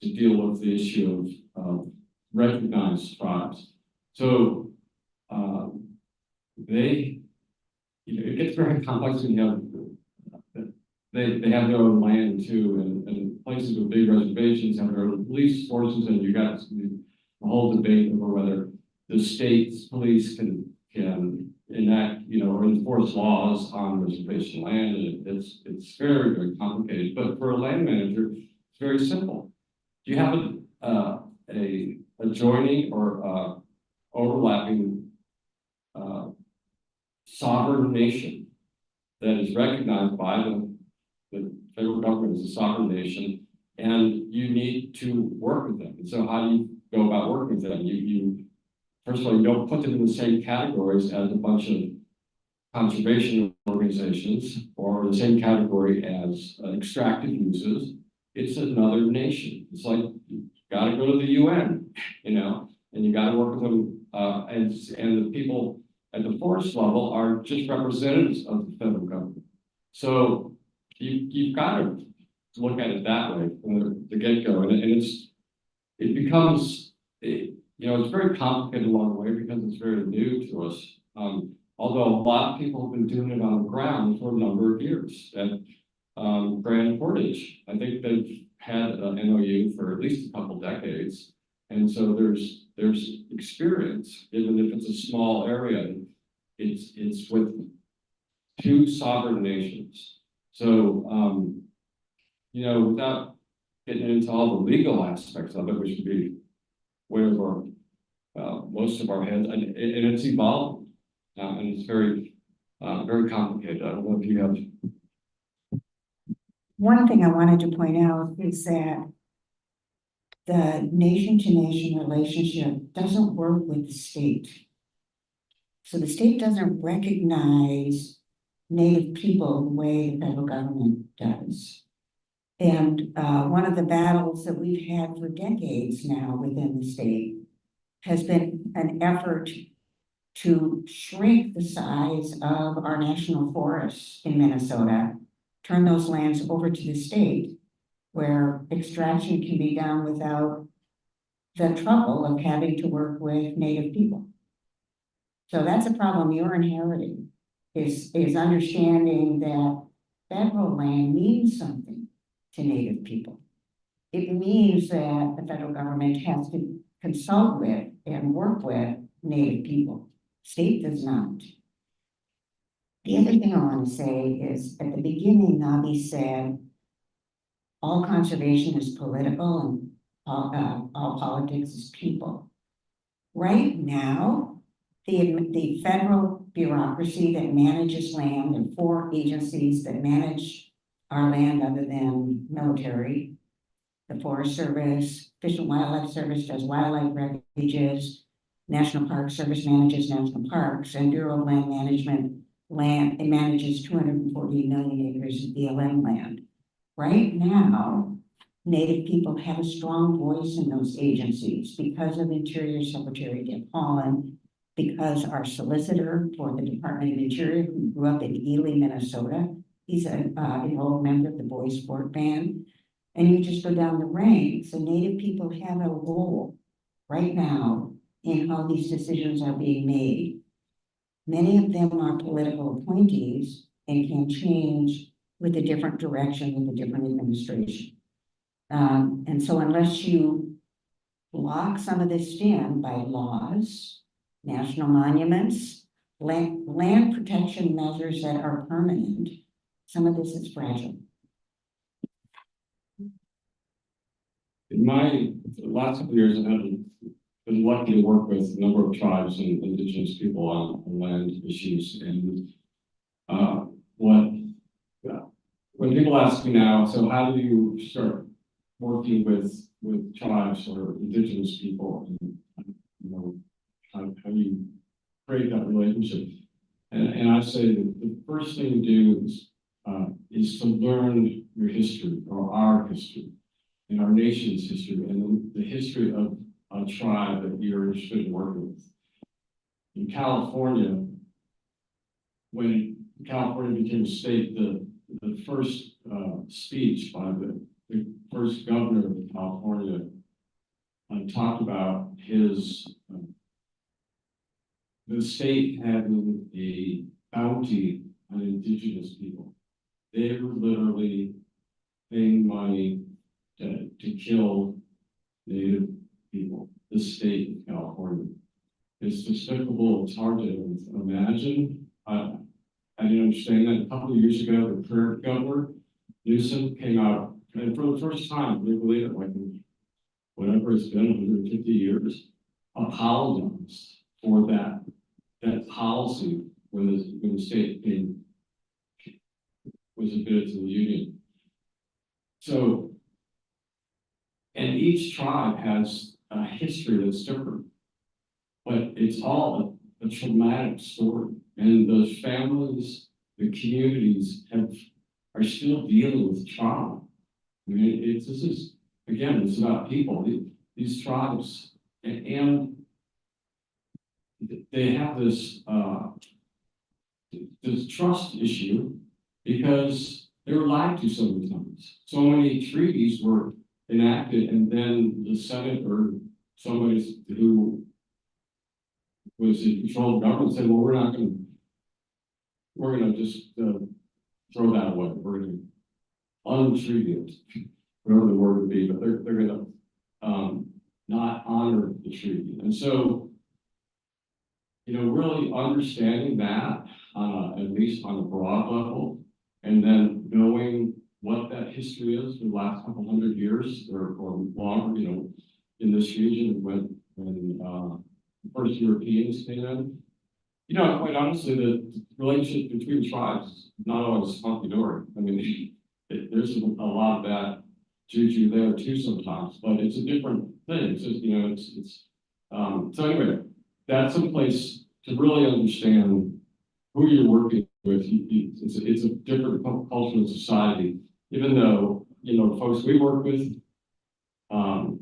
to deal with the issue of recognized tribes. So it gets very complex when you have they have their own land too, and places with big reservations have their own police forces, and you got a whole debate over whether the state's police can enact, or enforce laws on reservation land, and it's very, very complicated. But for a land manager, it's very simple. Do you have a adjoining or overlapping sovereign nation that is recognized by the federal government as a sovereign nation, and you need to work with them? And so how do you go about working with them? You first of all, you don't put them in the same categories as a bunch of conservation organizations or the same category as extractive uses. It's another nation. It's like you got to go to the UN, and you got to work with them. And the people at the forest level are just representatives of the federal government. So you've got to look at it that way from the get-go, and it becomes it's very complicated along the way because it's very new to us. Although a lot of people have been doing it on the ground for a number of years. And Grand Portage, I think they've had an MOU for at least a couple decades. And so there's experience, even if it's a small area. It's with two sovereign nations. So without getting into all the legal aspects of it, which would be way over most of our heads, and it's evolving, and it's very, very complicated. I don't know if you have. One thing I wanted to point out is that the nation-to-nation relationship doesn't work with the state. So the state doesn't recognize Native people the way the federal government does. And one of the battles that we've had for decades now within the state has been an effort to shrink the size of our national forests in Minnesota, turn those lands over to the state, where extraction can be done without the trouble of having to work with Native people. So that's a problem you're inheriting, is understanding that federal land means something to Native people. It means that the federal government has to consult with and work with Native people. State does not. The other thing I want to say is, at the beginning, Nobby said, all conservation is political and all politics is people. Right now, the federal bureaucracy that manages land, and 4 agencies that manage our land other than military, the Forest Service, Fish and Wildlife Service does wildlife refuges, National Park Service manages national parks, and Bureau of Land Management it manages 240 million acres of BLM land. Right now, Native people have a strong voice in those agencies because of Interior Secretary Deb Haaland, because our solicitor for the Department of Interior, who grew up in Ely, Minnesota, he's an enrolled member of the Boy Sport Band. And you just go down the ranks, and Native people have a role right now in how these decisions are being made. Many of them are political appointees and can change with a different direction with a different administration. And so unless you lock some of this in by laws, national monuments, land protection measures that are permanent, some of this is fragile. In my last couple of years, I have been lucky to work with a number of tribes and indigenous people on land issues. And when people ask me now, so how do you start working with tribes or indigenous people, and how do you create that relationship? And I say that the first thing to do is to learn your history, or our history, and our nation's history, and the history of a tribe that you're interested in working with. In California, when California became a state, the first speech by the first governor of California talked about the state having a bounty on indigenous people. They were literally paying money to kill Native people, the state of California. It's despicable, it's hard to imagine. I didn't understand that. A couple of years ago, the current governor, Newsom, came out, and for the first time, they believe it, like whatever it's been, 150 years, apologized for that policy when the state was admitted to the union. So, and each tribe has a history that's different, but it's all a traumatic story. And those families, the communities are still dealing with trauma. I mean, this is, again, it's about people. These tribes, and they have this trust issue because they were lied to so many times. So many treaties were enacted, and then the Senate or somebody who was in control of government said, well, we're going to just throw that away. We're going to untreat it, whatever the word would be, but they're going to not honor the treaty. And so, really understanding that, at least on a broad level, and then knowing what that history is for the last couple hundred years or longer, in this region when first Europeans came in. Quite honestly, the relationship between tribes is not always hunky-dory. I mean, there's a lot of bad juju there too sometimes, but it's a different thing. It's just, so anyway, that's a place to really understand who you're working with. It's a different culture and society, even though, folks we work with are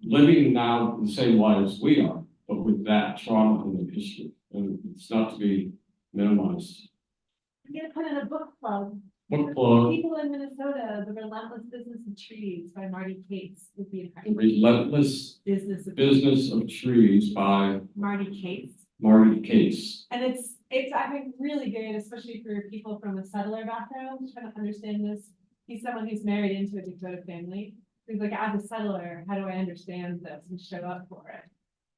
living now the same lives we are, but with that trauma in their history. And it's not to be minimized. I'm gonna put in a book club. Book club. People in Minnesota, The Relentless Business of Trees by Marty Cates would be incredible. Relentless Business of Trees by Marty Cates. Marty Cates. And it's I think really good, especially for people from a settler background, trying to understand this. He's someone who's married into a Dakota family. He's like, as a settler, how do I understand this and show up for it?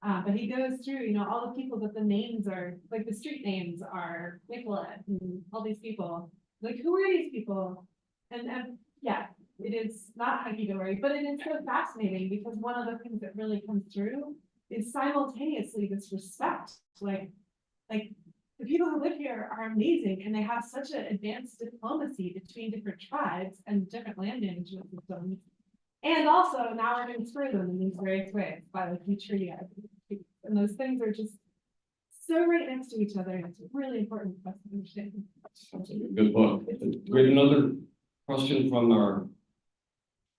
But he goes through, all the people that the names are, like the street names are Nicolette and all these people. Like, who are these people? And yeah, it is not hunky-dory, but it is so fascinating because one of the things that really comes through is simultaneously this respect. Like the people who live here are amazing, and they have such an advanced diplomacy between different tribes and different land management systems. And also now we're going to screw them in these various ways by like treaty. And those things are just so right next to each other. And it's really important for us to understand. Sounds like a good book. We have another question from our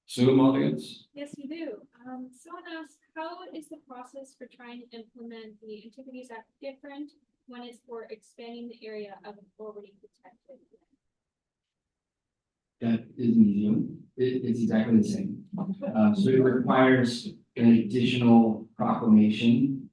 Zoom audience. Yes, we do. Someone asked, how is the process for trying to implement the Antiquities Act different when it's for expanding the area of already protected land? That is medium. It's exactly the same. So it requires an additional proclamation,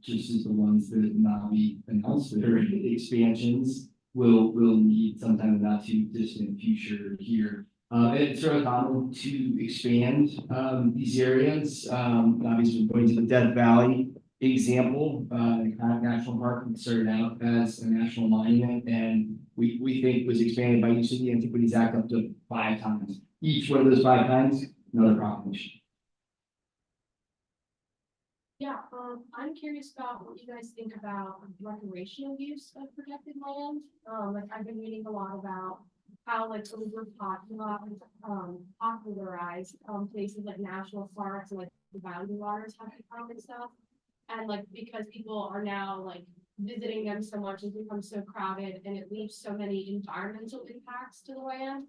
just as the ones that Nobby announced, that are expansions will need sometime in the not too distant future here. It's sort of common to expand these areas. Obviously, going to the Death Valley example, National Park started out as a national monument, and we think was expanded by use of the Antiquities Act up to 5 times. Each one of those 5 times, another proclamation. Yeah, I'm curious about what you guys think about recreational use of protected land. Like I've been reading a lot about how like popularized places like national parks and like the boundary waters have become and stuff. And like because people are now like visiting them so much, it's become so crowded and it leaves so many environmental impacts to the land.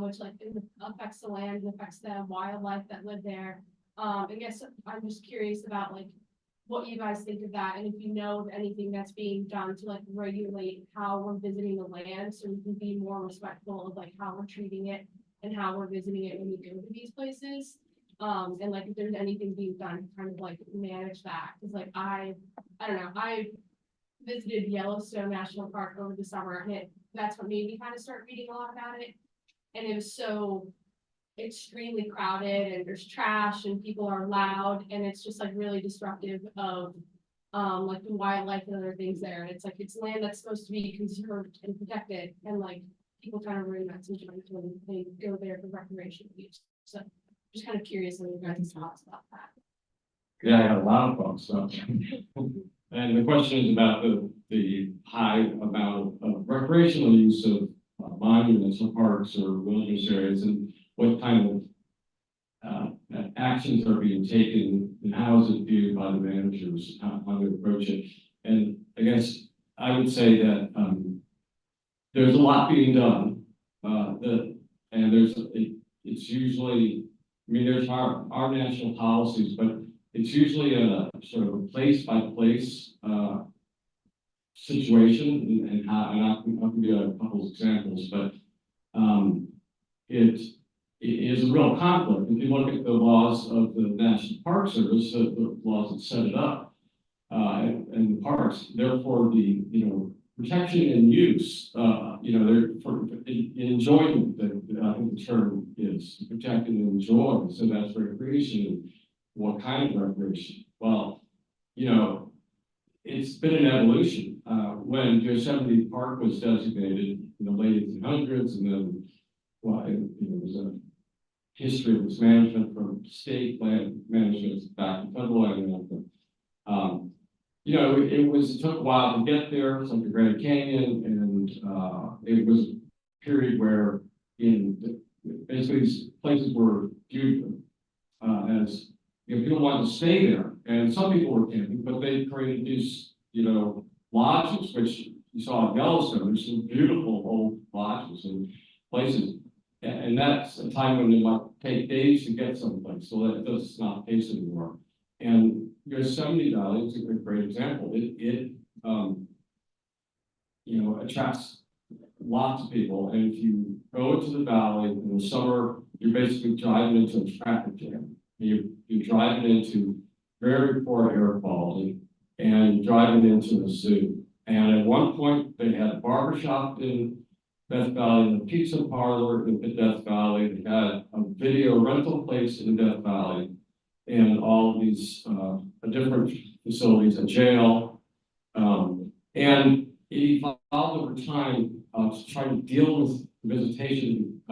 Which like affects the land and affects the wildlife that live there. I guess I'm just curious about like what you guys think of that and if you know of anything that's being done to like regulate how we're visiting the land so we can be more respectful of like how we're treating it and how we're visiting it when we go to these places. And like if there's anything being done to kind of like manage that. Cause like I don't know, I visited Yellowstone National Park over the summer and that's what made me kind of start reading a lot about it. And it was so extremely crowded and there's trash and people are loud and it's just like really disruptive of like the wildlife and other things there. And it's like it's land that's supposed to be conserved and protected and like people kind of ruin that sometimes when they go there for recreational use. So just kind of curious on your guys' thoughts about that. Yeah, I got a lot of thoughts. So. And the question is about the high amount of recreational use of monuments or parks or wilderness areas and what kind of actions are being taken and how is it viewed by the managers, how they approach it. And I guess I would say that there's a lot being done. It's usually, I mean, there's our national policies, but it's usually a sort of a place by place situation and I can give a couple of examples, but it is a real conflict. If you look at the laws of the National Park Service, the laws that set it up and the parks, therefore the protection and use, they're for enjoyment. I think the term is protect and enjoy. So that's recreation. What kind of recreation? Well, it's been an evolution. When Yosemite Park was designated in the late 1800s, and then there's a history of its management from state land management back to federal land management. It took a while to get there. It's like the Grand Canyon, and it was a period where basically these places were viewed as people wanted to stay there, and some people were camping, but they created these lodges, which you saw in Yellowstone. There's some beautiful old lodges and places. And that's a time when it might take days to get someplace, so that does not the case anymore. And Yosemite Valley is a great example. It attracts lots of people. And if you go into the valley in the summer, you're basically driving into a traffic jam. You're driving into very poor air quality and driving into the zoo. And at one point, they had a barbershop in Death Valley and a pizza parlor in Death Valley. They had a video rental place in Death Valley and all of these different facilities, a jail. And it evolved over time to try to deal with visitation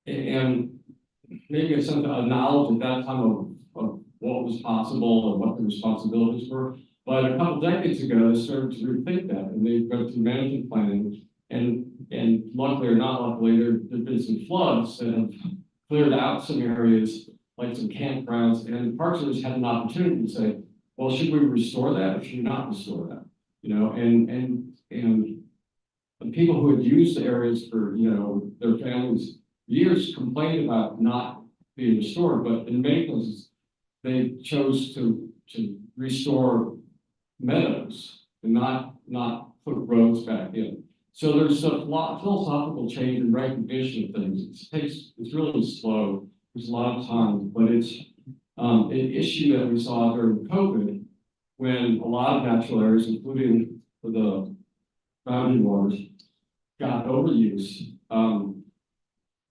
and maybe a sense of knowledge at that time of what was possible and what the responsibilities were. But a couple decades ago, they started to rethink that, and they went through management planning, and luckily or not luckily, there've been some floods that have cleared out some areas, like some campgrounds, and the Park Service had an opportunity to say, well, should we restore that or should we not restore that? And the people who had used the areas for their families years complained about not being restored, but in many places they chose to restore meadows and not put roads back in. So there's a lot of philosophical change and recognition of things. It's really slow. There's a lot of time, but it's an issue that we saw during COVID when a lot of natural areas, including the boundary waters, got overused And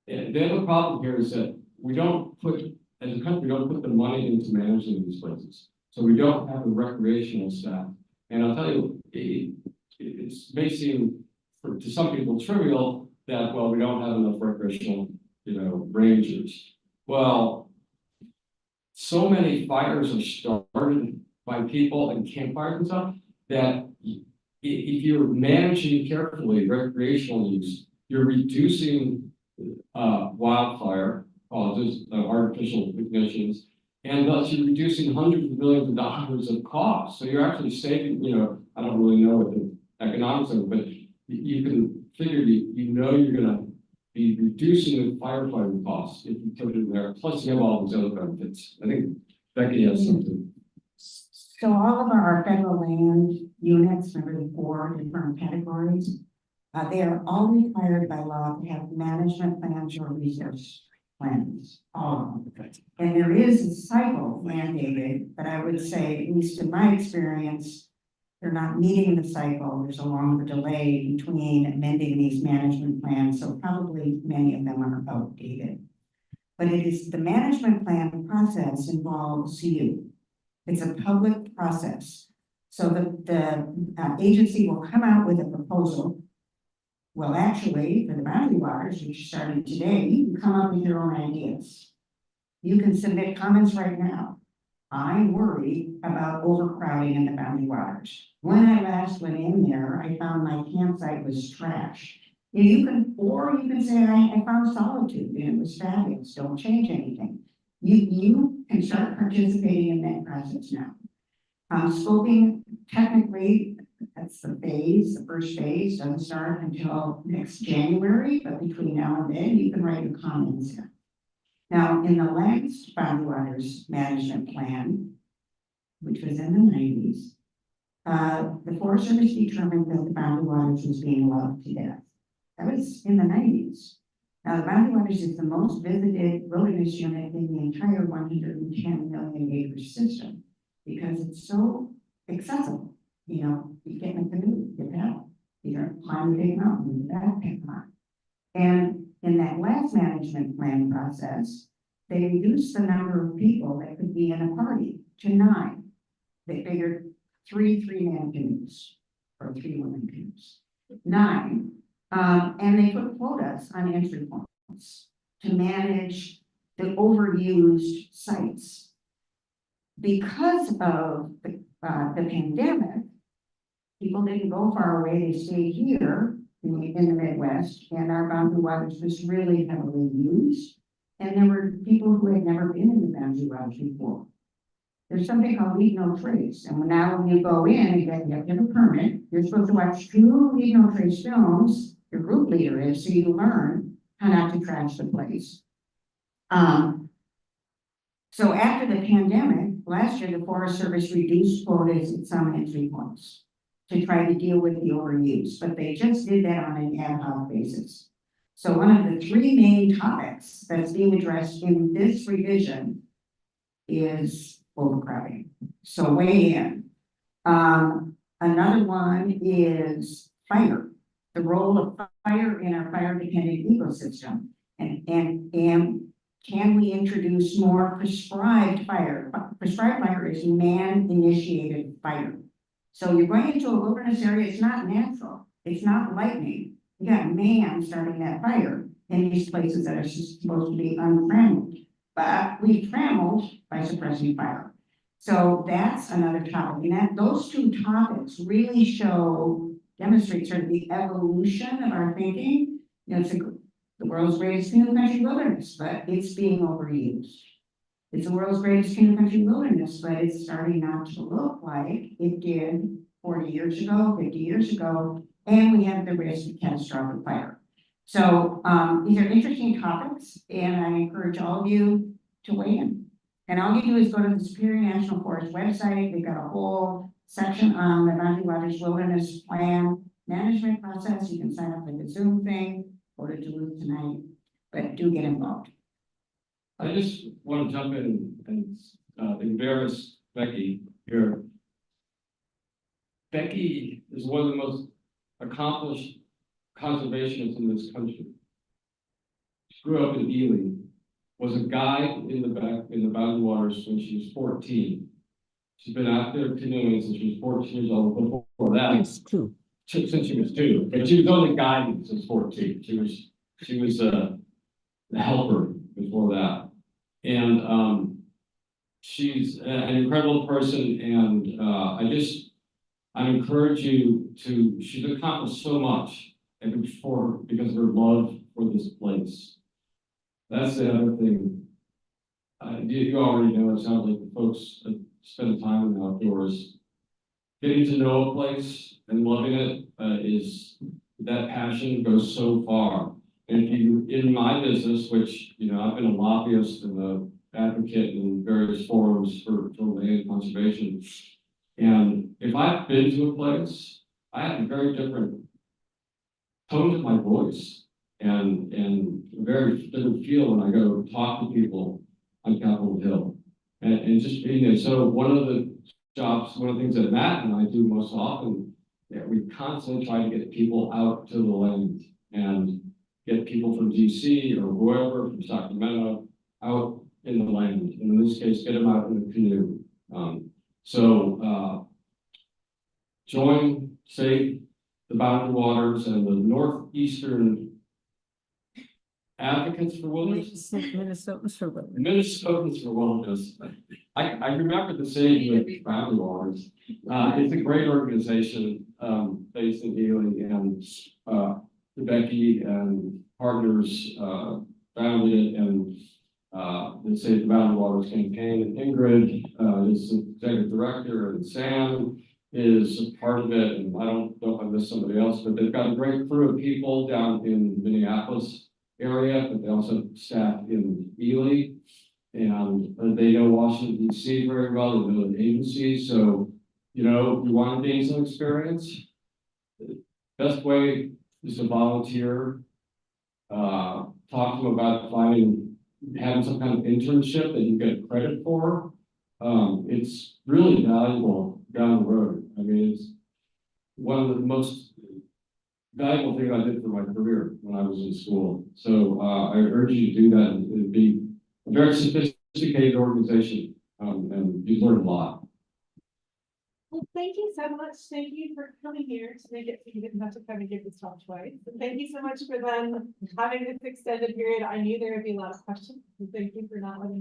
the other problem here is that we don't put, as a country, we don't put the money into managing these places. So we don't have a recreational staff. And I'll tell you, it may seem to some people trivial that, well, we don't have enough recreational, rangers. Well, so many fires are started by people and campfires and stuff that if you're managing carefully recreational use, you're reducing wildfire causes, artificial ignitions, and thus you're reducing hundreds of millions of dollars of costs. So you're actually saving, I don't really know what the economics of it, but you can figure, you're gonna be reducing the firefighting costs if you put it in there. Plus you have all these other benefits. I think Becky has something. So all of our federal land units, remember the 4 different categories, they are all required by law to have management plans or resource plans, all of them. And there is a cycle mandated, but I would say, at least in my experience, they're not meeting the cycle. There's a longer delay between amending these management plans, so probably many of them are outdated. But it is the management plan process involves you. It's a public process. So the agency will come out with a proposal. Well, actually, for the boundary waters, which started today, you can come up with your own ideas. You can submit comments right now. I worry about overcrowding in the boundary waters. When I last went in there, I found my campsite was trash. You can say, I found solitude and it was fabulous. Don't change anything. You can start participating in that process now. Scoping, technically, that's the first phase doesn't start until next January, but between now and then, you can write your comments in. Now, in the last boundary waters management plan, which was in the 90s, the Forest Service determined that the boundary waters was being loved to death. That was in the 90s. Now, the boundary waters is the most visited wilderness unit in the entire 110 million acre system because it's so accessible. You get in a canoe, you get out, you climb a big mountain, you backpack on. And in that last management plan process, they reduced the number of people that could be in a party to 9. They figured 3 3-man canoes or 3 women canoes, 9. And they put quotas on entry points to manage the overused sites. Because of the pandemic, people didn't go far away, they stayed here in the Midwest, and our boundary waters was really heavily used. And there were people who had never been in the boundary waters before. There's something called leave no trace, and now when you go in, again, you have to have a permit. You're supposed to watch 2 leave no trace films. Your group leader is, so you learn how not to trash the place. So after the pandemic, last year, the Forest Service reduced quotas at some entry points to try to deal with the overuse, but they just did that on an ad hoc basis. So one of the 3 main topics that's being addressed in this revision is overcrowding. So weigh in. Another one is fire, the role of fire in our fire-dependent ecosystem, and can we introduce more prescribed fire? Prescribed fire is man-initiated fire. So you're going into a wilderness area, it's not natural. It's not lightning. You got man starting that fire in these places that are supposed to be untrammeled. But we've trammeled by suppressing fire. So that's another topic. And those 2 topics really demonstrate sort of the evolution of our thinking. It's the world's greatest canoe country wilderness, but it's being overused. It's the world's greatest canoe country wilderness, but it's starting not to look like it did 40 years ago, 50 years ago, and we have the risk of catastrophic fire. So these are interesting topics, and I encourage all of you to weigh in. And all you do is go to the Superior National Forest website. They've got a whole section on the Boundary Waters Wilderness Plan management process. You can sign up for the Zoom thing. Go to Duluth tonight, but do get involved. I just want to jump in and embarrass Becky here. Becky is one of the most accomplished conservationists in this country. grew up in Ely, was a guide in the Boundary Waters when she was 14. She's been out there canoeing since she was 14 years old. Before that, since she was 2, but she was only guiding since 14. She was a helper before that, and she's an incredible person. And I encourage you to. She's accomplished so much, and because of her love for this place. That's the other thing. You already know. It sounds like the folks that spend time in the outdoors. Getting to know a place and loving it is that passion goes so far. And if you, in my business, which, you know, I've been a lobbyist and an advocate in various forums for land conservation. And if I've been to a place, I have a very different tone to my voice and a very different feel when I go talk to people on Capitol Hill. And just being there. So one of the things that Matt and I do most often, we constantly try to get people out to the land and get people from DC or whoever from Sacramento out in the land. And in this case, get them out in a canoe. Join, say, the Boundary Waters and the northeastern advocates for wilderness. Minnesotans for wilderness. Minnesotans for wilderness. I remember the saying with Boundary Waters. It's a great organization based in Ely, and Becky and partners founded it, and they say the Boundary Waters campaign. And Ingrid is the executive director, and Sam is a part of it. And I don't know if I missed somebody else, but they've got a great crew of people down in Minneapolis area, but they also have staff in Ely, and they know Washington DC very well. They know the agencies, so you know, you want to gain some experience. The best way is to volunteer. Talk to them about having some kind of internship that you get credit for. It's really valuable down the road. I mean, it's one of the most valuable thing I did for my career when I was in school. So I urge you to do that. It'd be a very sophisticated organization, and you learn a lot. Well, thank you so much. Thank you for coming here to make it so you didn't have to come and give this talk twice. And thank you so much for them having this extended period. I knew there would be a lot of questions. And thank you for not letting